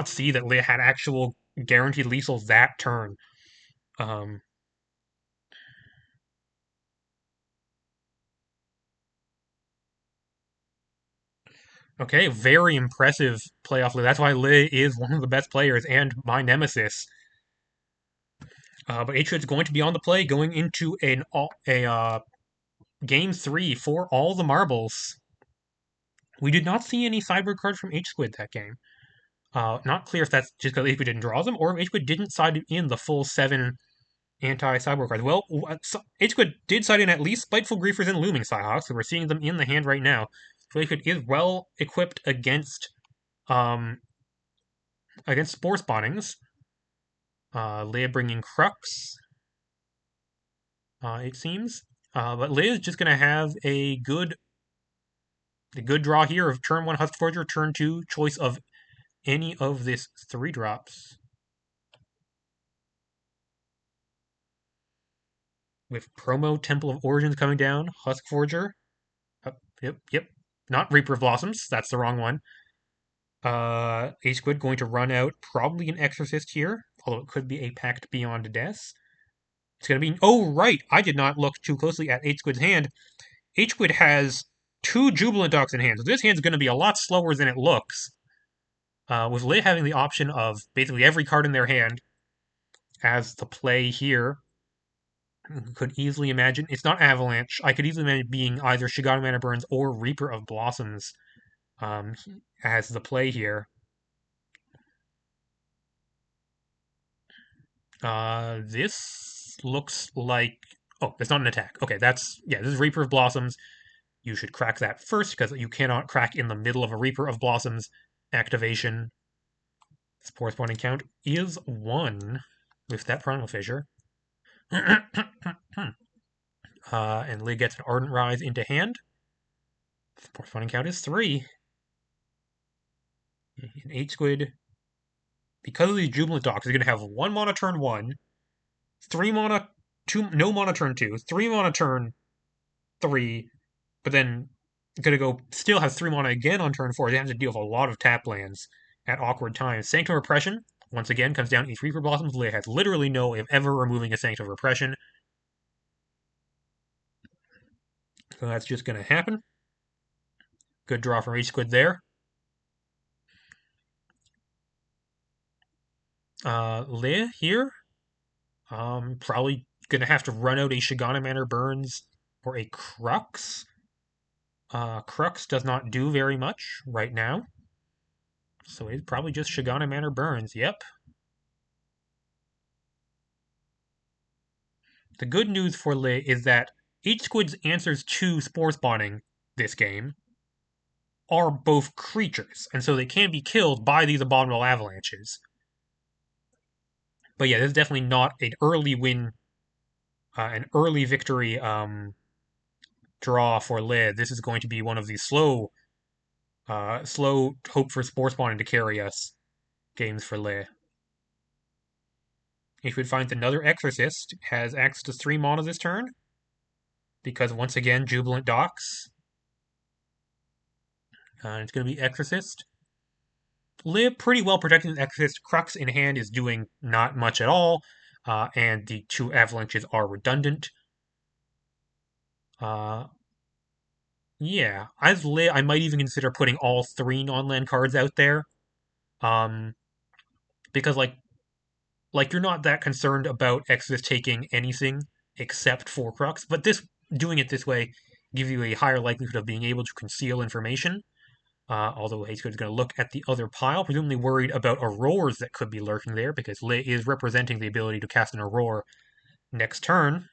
S1: see that Leia had actual guaranteed lethal that turn. Um, okay, very impressive playoff Leia. That's why Leia is one of the best players and my nemesis. But Atria is going to be on the play going into a game 3 for all the marbles. We did not see any sideboard cards from HSquid that game. Not clear if that's just because HSquid didn't draw them or if HSquid didn't side in the full 7 anti-cyborg cards. Well, HSquid did side in at least Spiteful Griefers and Looming Psyhawks, so we're seeing them in the hand right now. So HSquid is well equipped um against Spore spawnings. Leia bringing Crux, it seems. But Leia is just going to have a good draw here of turn 1 Husk Forger, turn 2 choice of any of this 3 drops. with promo Temple of Origins coming down, Husk Forger. Yep. Not Reaper of Blossoms. That's the wrong one. HSquid going to run out probably an Exorcist here, although it could be a Pact Beyond Death. It's going to be... Oh, right! I did not look too closely at HSquid's hand. HSquid has two Jubilant Dogs in hand, so this hand's going to be a lot slower than it looks. With Lit having the option of basically every card in their hand as the play here, could easily imagine... It's not Avalanche. I could easily imagine being either Shigata Mana Burns or Reaper of Blossoms as the play here. This looks like... Oh, it's not an attack. Okay, that's... Yeah, this is Reaper of Blossoms. You should crack that first, because you cannot crack in the middle of a Reaper of Blossoms activation. Spores point count is 1 with that Primal Fissure. And Lee gets an Ardent Rise into hand. Spores point count is 3. And HSquid, because of these Jubilant Dogs, is going to have 1 mana turn 1, 3 mana, 2, no mana turn 2, 3 mana turn 3, but then gonna go still has 3 mana again on turn 4. They have to deal with a lot of tap lands at awkward times. Sanctum Repression, once again, comes down to each Reaper Blossoms. Leia has literally no way of ever removing a Sanctum Repression. So that's just gonna happen. Good draw from HSquid there. Leia here, probably gonna have to run out a Shigana Manor Burns or a Crux. Crux does not do very much right now. So it's probably just Shigana Manor Burns. Yep. The good news for Lei is that HSquid's answers to Spore spawning this game are both creatures, and so they can be killed by these abominable avalanches. But yeah, this is definitely not an early win, an early victory draw for Lei. This is going to be one of these slow hope for Spore spawning to carry us games for Lei. HSquid finds another Exorcist, has access to 3 mana this turn, because once again, Jubilant Docks. It's going to be Exorcist. Live pretty well protecting the Exorcist. Crux in hand is doing not much at all, and the 2 Avalanches are redundant. Yeah, as Live, I might even consider putting all 3 non-land cards out there, because like you're not that concerned about Exorcist taking anything except for Crux, but doing it this way gives you a higher likelihood of being able to conceal information. Although HSquid is going to look at the other pile, presumably worried about Aurors that could be lurking there, because Lei is representing the ability to cast an Aurora next turn.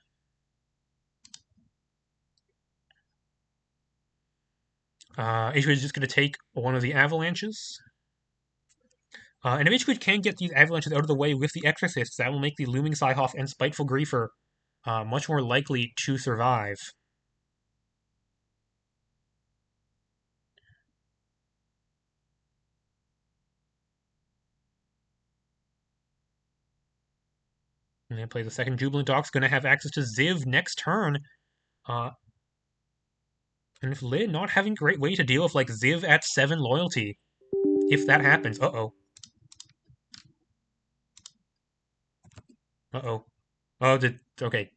S1: HSquid is just going to take one of the Avalanches. And if HSquid can get these Avalanches out of the way with the Exorcists, that will make the Looming Psyhoff and Spiteful Griefer much more likely to survive. And then play the second Jubilant Doc's going to have access to Ziv next turn. And if Lei not having a great way to deal with like Ziv at 7 loyalty, if that happens, uh-oh. Uh-oh. Oh, okay.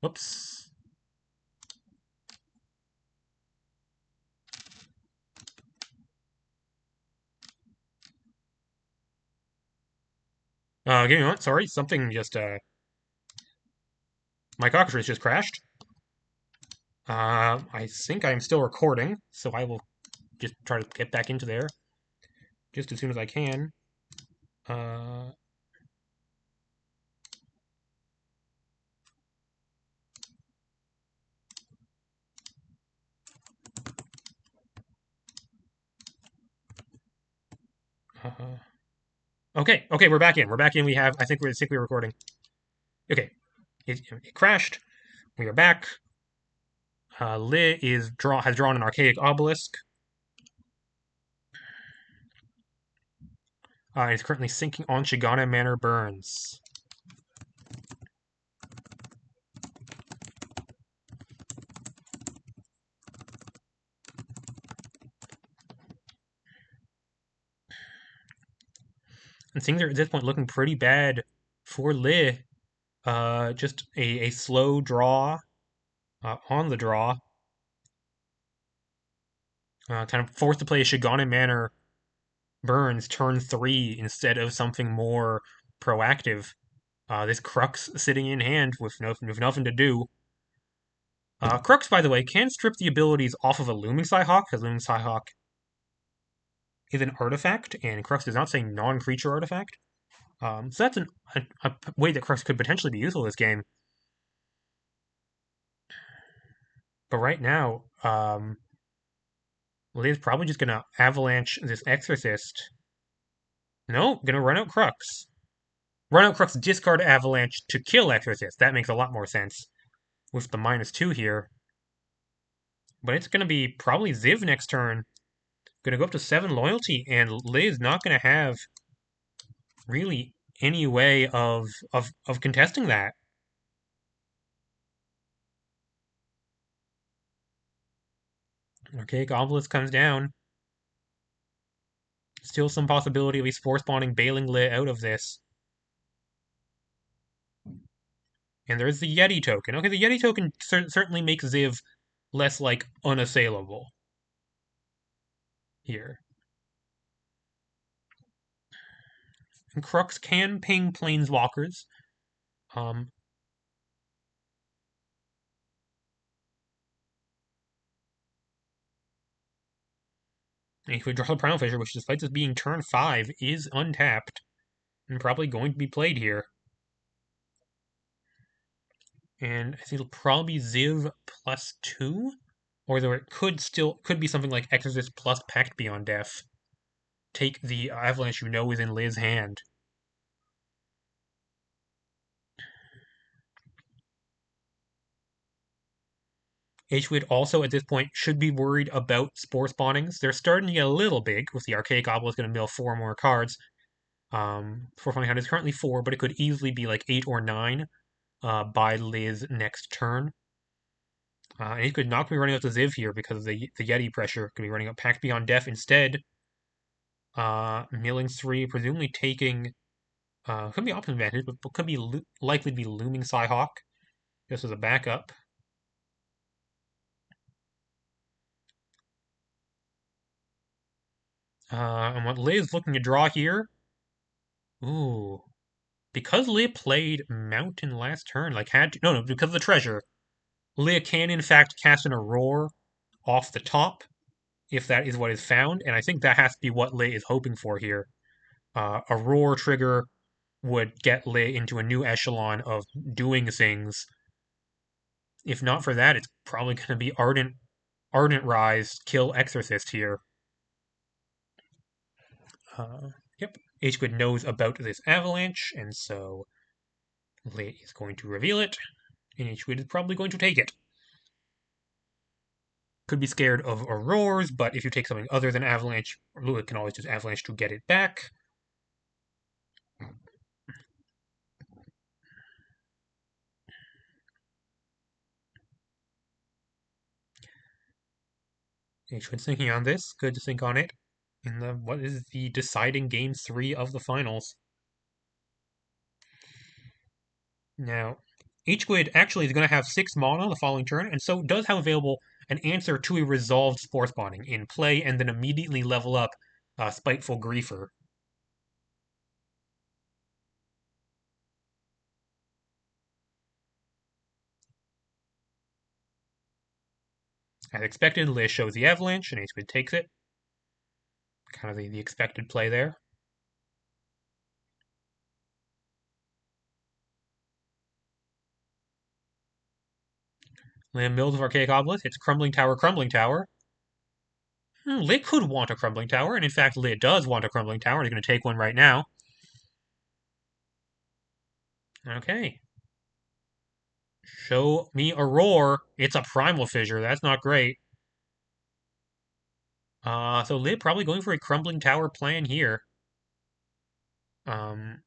S1: Whoops. Give me a moment, sorry, something just, my cockatrice just crashed. I think I'm still recording, so I will just try to get back into there just as soon as I can. Okay, we're back in. We're back in. I think we're recording. Okay, it crashed. We are back. Lei has drawn an Archaic Obelisk. He's currently sinking on Shigana Manor Burns. And things are at this point looking pretty bad for Li. Just a slow draw on the draw. Kind of forced to play a Shigane Manor Burns turn 3 instead of something more proactive. This Crux sitting in hand with nothing to do. Crux, by the way, can strip the abilities off of a Looming Psyhawk, because Looming Psyhawk is an artifact, and Crux does not say non-creature artifact. So that's a way that Crux could potentially be useful this game. But right now, Liv's probably just gonna avalanche this Exorcist. No, gonna run out Crux. Run out Crux, discard Avalanche to kill Exorcist. That makes a lot more sense with the -2 here. But it's gonna be probably Ziv next turn. Gonna go up to 7 loyalty, and Liz not gonna have really any way of contesting that. Okay, Obelisk comes down. Still some possibility of a Spore spawning bailing Lit out of this. And there's the Yeti token. Okay, the Yeti token certainly makes Ziv less, like, unassailable here. And Crux can ping Planeswalkers. And if we draw the Primal Fissure, which despite this being turn 5, is untapped, and probably going to be played here. And I think it'll probably be Ziv +2, or though it could be something like Exorcist plus Pact Beyond Death. Take the Avalanche you know is in Liz's hand. HSquid also at this point should be worried about Spore spawnings. They're starting to get a little big with the Archaic Obelisk going to mill 4 more cards. Spore spawning count is currently 4, but it could easily be like 8 or 9 by Liz next turn. And he could not be running out the Ziv here because of the Yeti pressure. Could be running out Pact Beyond Death instead. Milling 3, presumably taking... could be option advantage, but could be likely to be Looming Psyhawk, just as a backup. And what Lei is looking to draw here... Ooh. Because Lei played Mountain last turn, like had to... No, because of the treasure. Lei can, in fact, cast an Aurora off the top, if that is what is found, and I think that has to be what Lei is hoping for here. A roar trigger would get Lei into a new echelon of doing things. If not for that, it's probably going to be Ardent Rise, kill Exorcist here. Yep, HSquid knows about this avalanche, and so Lei is going to reveal it, and HSquid is probably going to take it. Could be scared of Auroras, but if you take something other than Avalanche, Lua can always just Avalanche to get it back. HSquid's thinking on this. Good to think on it. In the what is the deciding game 3 of the finals. Now, HSquid actually is going to have 6 mana the following turn, and so does have available an answer to a resolved Spore spawning in play, and then immediately level up Spiteful Griefer. As expected, Liz shows the Avalanche, and HSquid takes it. Kind of the expected play there. Land Mills of Archaic Obelisk. It's Crumbling Tower, Crumbling Tower. Lit could want a Crumbling Tower, and in fact, Lit does want a Crumbling Tower, and he's going to take one right now. Okay. Show me a roar. It's a Primal Fissure. That's not great. So Lit probably going for a Crumbling Tower plan here. Shigane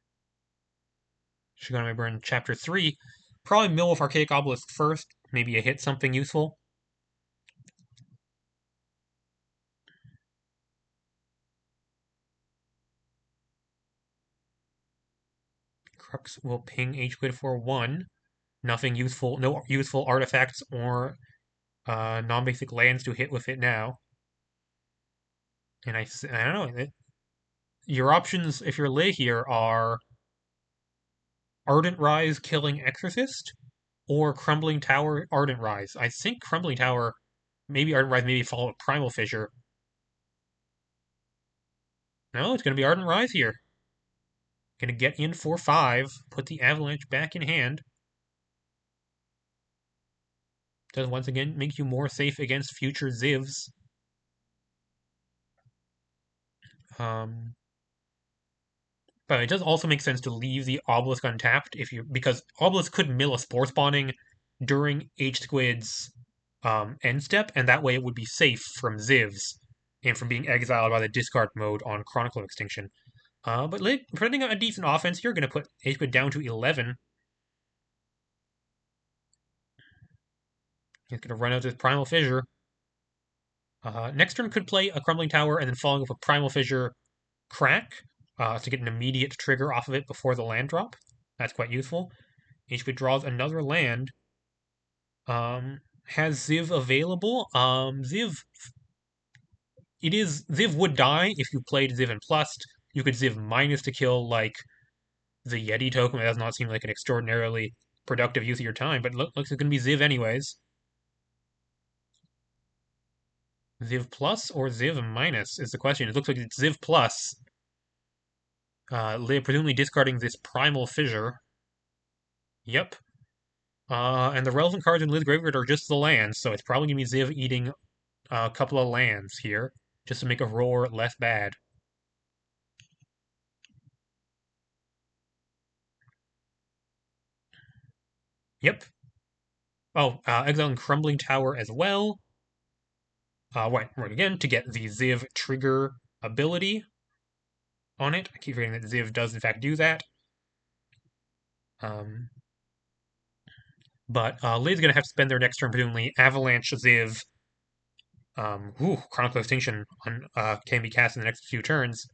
S1: Burn Chapter 3. Probably mill with Archaic Obelisk first. Maybe a hit something useful. Crux will ping HSquid for 1. Nothing useful, no useful artifacts or non-basic lands to hit with it now. And I don't know. Your options, if you're Lei here, are Ardent Rise killing Exorcist or Crumbling Tower Ardent Rise. I think Crumbling Tower, maybe Ardent Rise, maybe follow Primal Fissure. No, it's going to be Ardent Rise here. Going to get in for 5, put the Avalanche back in hand. Does once again make you more safe against future Zivs. But it does also make sense to leave the Obelisk untapped because Obelisk could mill a Spore spawning during HSquid's end step, and that way it would be safe from Zivs and from being exiled by the discard mode on Chronicle of Extinction. But putting a decent offense here, going to put HSquid down to 11. He's going to run out this Primal Fissure. Next turn could play a Crumbling Tower and then following up with Primal Fissure Crack to get an immediate trigger off of it before the land drop. That's quite useful. HSquid draws another land. Has Ziv available? Ziv would die if you played Ziv and Plus. You could Ziv minus to kill like the Yeti token. That does not seem like an extraordinarily productive use of your time, but looks like it's gonna be Ziv anyways. Ziv Plus or Ziv Minus is the question. It looks like it's Ziv Plus. Presumably discarding this Primal Fissure. Yep. And the relevant cards in Liz Graveyard are just the lands, so it's probably gonna be Ziv eating a couple of lands here, just to make a roar less bad. Yep. Oh, exiling Crumbling Tower as well. Right again, to get the Ziv trigger ability on it. I keep forgetting that Ziv does in fact do that. But Lid's going to have to spend their next turn, presumably Avalanche Ziv. Chronicle of Extinction can be cast in the next few turns.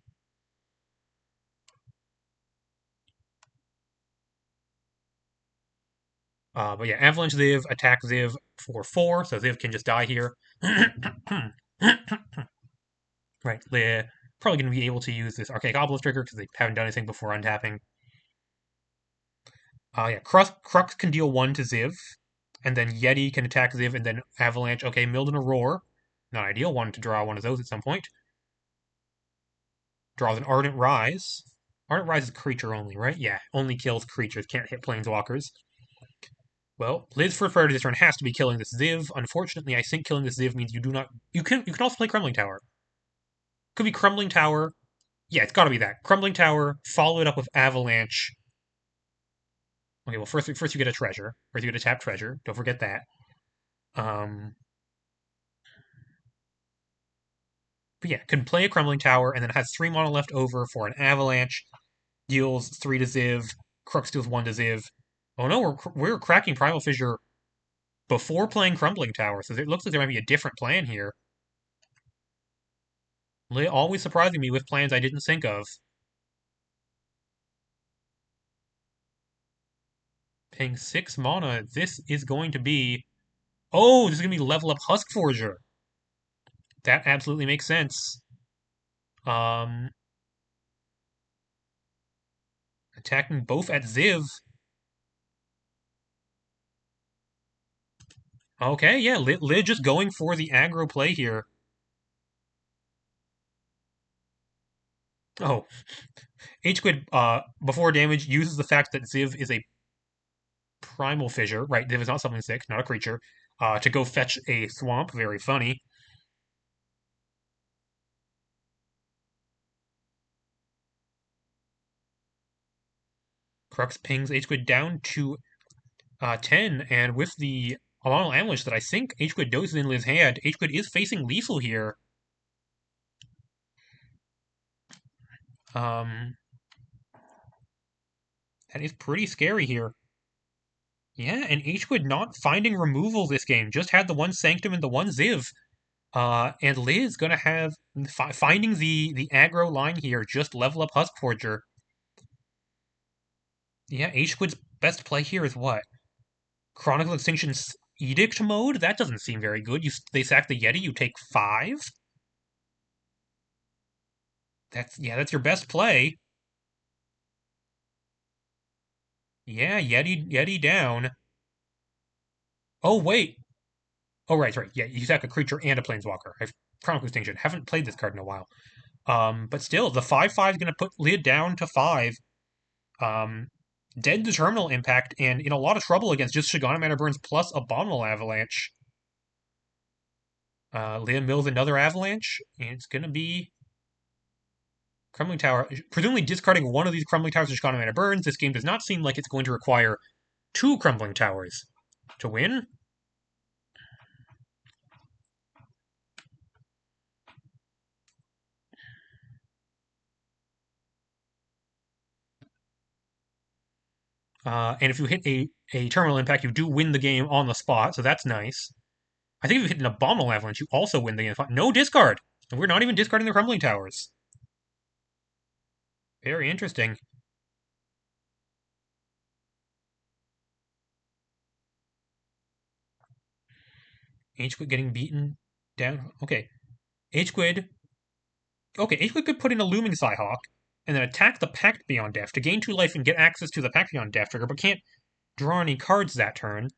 S1: But yeah, Avalanche Ziv, attack Ziv for 4, so Ziv can just die here. Right, they're probably going to be able to use this Archaic Obelisk trigger because they haven't done anything before untapping. Yeah, Crux can deal 1 to Ziv, and then Yeti can attack Ziv, and then Avalanche. Okay, Milden Aurora. Not ideal. Wanted to draw one of those at some point. Draws an Ardent Rise. Ardent Rise is creature only, right? Yeah, only kills creatures, can't hit planeswalkers. Well, Lid's first priority this turn has to be killing this Ziv. Unfortunately, I think killing this Ziv means you do not. You can also play Crumbling Tower. Could be Crumbling Tower. Yeah, it's got to be that. Crumbling Tower, follow it up with Avalanche. Okay, well, first you get a treasure. First you get a tap treasure. Don't forget that. But yeah, can play a Crumbling Tower, and then has 3 mana left over for an Avalanche. Deals 3 to Ziv. Crux deals 1 to Ziv. Oh no, we're cracking Primal Fissure before playing Crumbling Tower, so it looks like there might be a different plan here. Always surprising me with plans I didn't think of. Paying 6 mana, this is going to be... Oh, this is going to be level up Huskforger. That absolutely makes sense. Attacking both at Ziv. Okay, yeah, Lid just going for the aggro play here. Oh, HSquid, before damage, uses the fact that Ziv is a Primal Fissure, right? Ziv is not something sick, not a creature, to go fetch a swamp. Very funny. Crux pings HSquid down to 10, and with the Abominable Ambush that I think HSquid doses in his hand, HSquid is facing lethal here. That is pretty scary here. Yeah, and HSquid not finding removal this game, just had the one Sanctum and the one Ziv. And Liz gonna have finding the aggro line here, just level up Huskforger. Yeah, HSquid's best play here is what? Chronicle Extinction's Edict mode? That doesn't seem very good. They sack the Yeti, you take 5? That's your best play. Yeah, Yeti down. Oh, wait. Oh, right. Yeah, you sack a creature and a planeswalker. I've Chronicle Extinction. Haven't played this card in a while. But still, the 5/5 is going to put Lid down to 5. Um, Dead to Terminal Impact, and in a lot of trouble against just Shigana Mana Burns plus Abominable Avalanche. Liam Mills another Avalanche, and it's going to be Crumbling Tower. Presumably discarding one of these Crumbling Towers to Shigana Mana Burns. This game does not seem like it's going to require 2 Crumbling Towers to win. And if you hit a Terminal Impact, you do win the game on the spot, so that's nice. I think if you hit an Abominable Avalanche, you also win the game. No discard! And we're not even discarding the Crumbling Towers. Very interesting. HSquid getting beaten down. Okay. HSquid. Okay, HSquid could put in a Looming Psyhawk and then attack the Pact Beyond Death to gain 2 life and get access to the Pact Beyond Death trigger, but can't draw any cards that turn.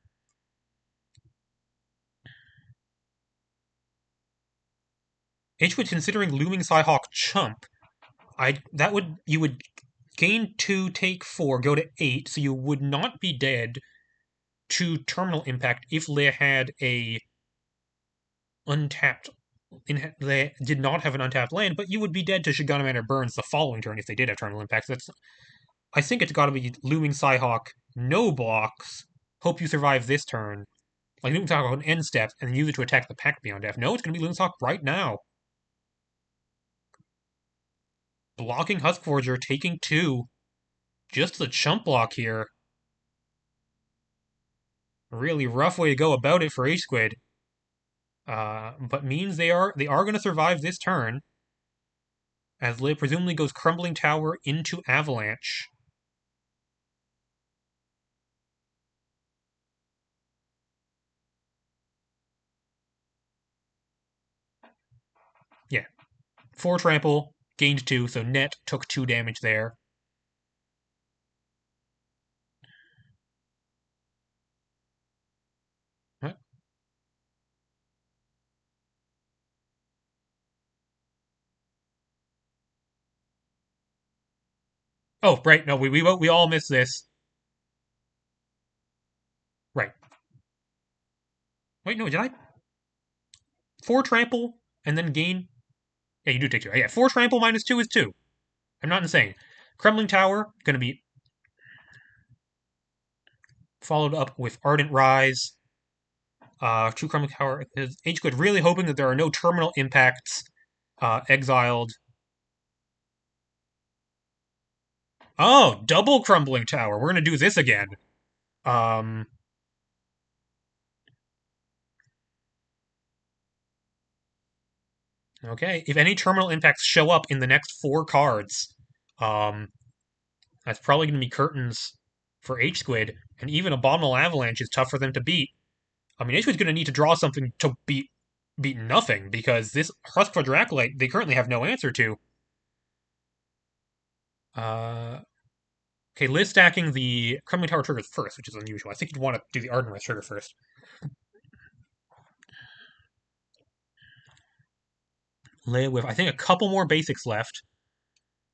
S1: HSquid considering Looming Psyhawk chump. You would gain 2, take 4, go to 8, so you would not be dead to Terminal Impact if they had a untapped. They did not have an untapped land, but you would be dead to Shigana Mana Burns the following turn if they did have Terminal Impact. I think it's got to be Looming Psyhawk, no blocks. Hope you survive this turn. Like Looming Psyhawk on end steps, and then use it to attack the Pact Beyond Death. No, it's going to be Looming Psyhawk right now. Blocking Huskforger, taking 2. Just the chump block here. Really rough way to go about it for HSquid. But means they are going to survive this turn, as Liv presumably goes Crumbling Tower into Avalanche. Yeah. 4 trample, gained 2, so net took 2 damage there. Huh? Oh, right. No, we all missed this. Right. Wait, no, did I? 4 trample and then gain. Yeah, you do take 2. Yeah, 4 trample minus 2 is 2. I'm not insane. Crumbling Tower, going to be followed up with Ardent Rise. True Crumbling Tower. HSquid really hoping that there are no terminal impacts. Exiled. Oh, double Crumbling Tower. We're going to do this again. Um, okay. If any terminal impacts show up in the next 4 cards, um, that's probably going to be curtains for HSquid, and even Abominable Avalanche is tough for them to beat. I mean, HSquid's going to need to draw something to beat nothing, because this Huskforger Acolyte they currently have no answer to. Okay, Liz stacking the Crumbling Tower triggers first, which is unusual. I think you'd want to do the Ardent Rise trigger first. Lay with, I think, a couple more basics left.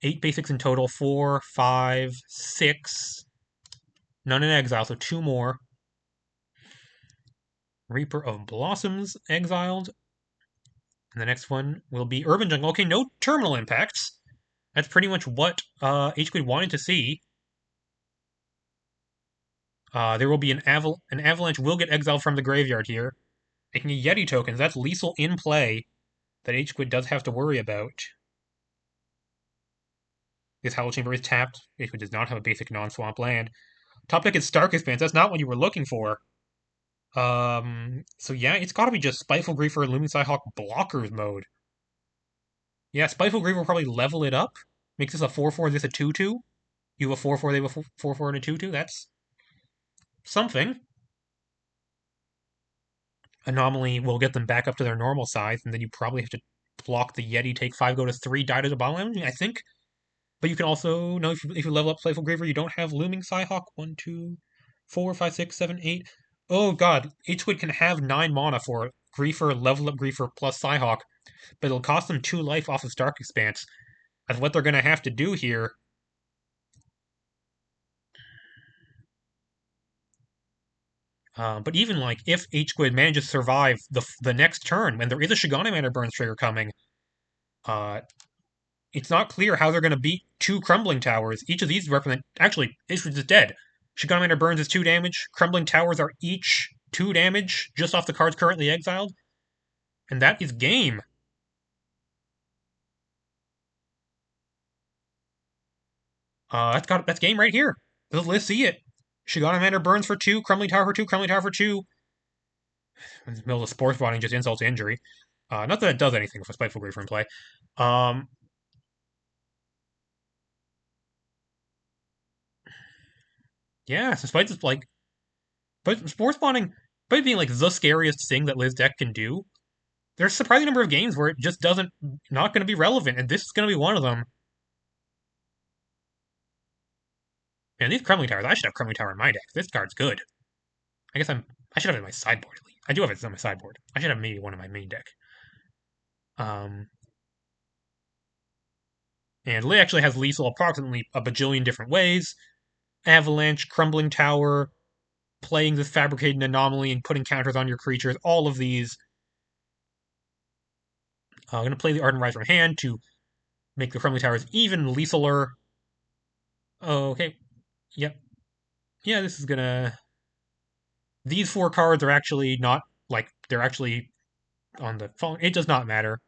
S1: 8 basics in total. 4, 5, 6. None in exile, so 2 more. Reaper of Blossoms exiled. And the next one will be Urban Jungle. Okay, no terminal impacts. That's pretty much what HSquid wanted to see. There will be an Avalanche will get exiled from the graveyard here. Making a Yeti tokens. That's lethal in play that HSquid does have to worry about. This Hollow Chamber is tapped. HSquid does not have a basic non-swamp land. Top deck is Stark Expanse. That's not what you were looking for. So yeah, it's got to be just Spiteful Griefer and Looming Psyhawk blockers mode. Yeah, Spiteful Griefer will probably level it up. Makes this a 4/4, this a 2/2. You have a 4/4, they have a 4/4 and a 2/2. That's something. Anomaly will get them back up to their normal size, and then you probably have to block the Yeti, take 5, go to 3, die to the bottom lane, I think. But you can also, no, if you level up Playful Graver, you don't have Looming Psyhawk. 1, 2, 4, 5, 6, 7, 8. Oh god, HSquid can have 9 mana for Griefer, level up Griefer plus Psyhawk, but it'll cost them 2 life off of Stark Expanse. That's what they're going to have to do here. But even like if HSquid manages to survive the next turn, when there is a Shigana Manor Burns trigger coming, uh, it's not clear how they're going to beat 2 Crumbling Towers. Each of these represent. Actually, HSquid is dead. Shigana Manor Burns is 2 damage. Crumbling Towers are each 2 damage just off the cards currently exiled. And that is game. That's game right here. Let's see it. Shigana Manor Burns for 2, Crumbling Tower for 2, Crumbling Tower for 2. In the middle of Spores botting just insults to injury. Not that it does anything with a Spiteful Griefer in play. Um, yeah, so Spite is like, but Spore spawning, by being like the scariest thing that Liz deck can do, there's a surprising number of games where it just doesn't, not going to be relevant, and this is going to be one of them. Man, these Crumbling Towers, I should have Crumbling Tower in my deck. This card's good. I should have it in my sideboard at least. I do have it on my sideboard. I should have maybe one in my main deck. Um, and Lei actually has lethal approximately a bajillion different ways. Avalanche, Crumbling Tower, playing this Fabricated Anomaly and putting counters on your creatures. All of these. I'm going to play the Ardent Rise from hand to make the Crumbling Towers even lethaler. Oh, okay. Yep. Yeah, this is gonna. These 4 cards are actually not like they're actually on the phone. It does not matter.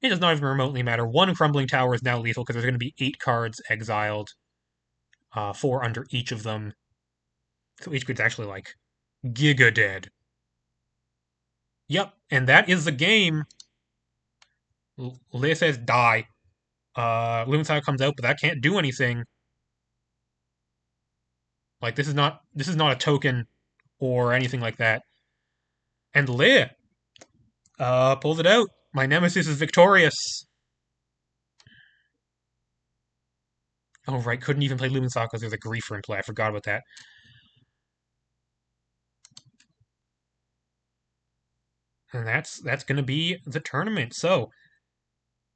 S1: It does not even remotely matter. 1 Crumbling Tower is now lethal because there's going to be 8 cards exiled, 4 under each of them. So each card's actually like giga dead. Yep, and that is the game. Leia says die. Luminside comes out, but that can't do anything. Like this is not a token or anything like that. And Leia pulls it out. My nemesis is victorious. Oh right, couldn't even play Luminside because there's a Griefer in play. I forgot about that. And that's gonna be the tournament. So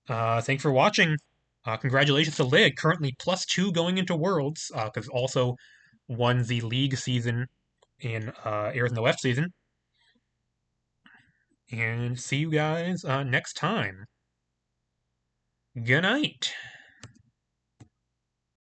S1: thanks for watching. Congratulations to Lig, currently +2 going into Worlds, because also won the League season in Airs in the West season. And see you guys next time. Good night.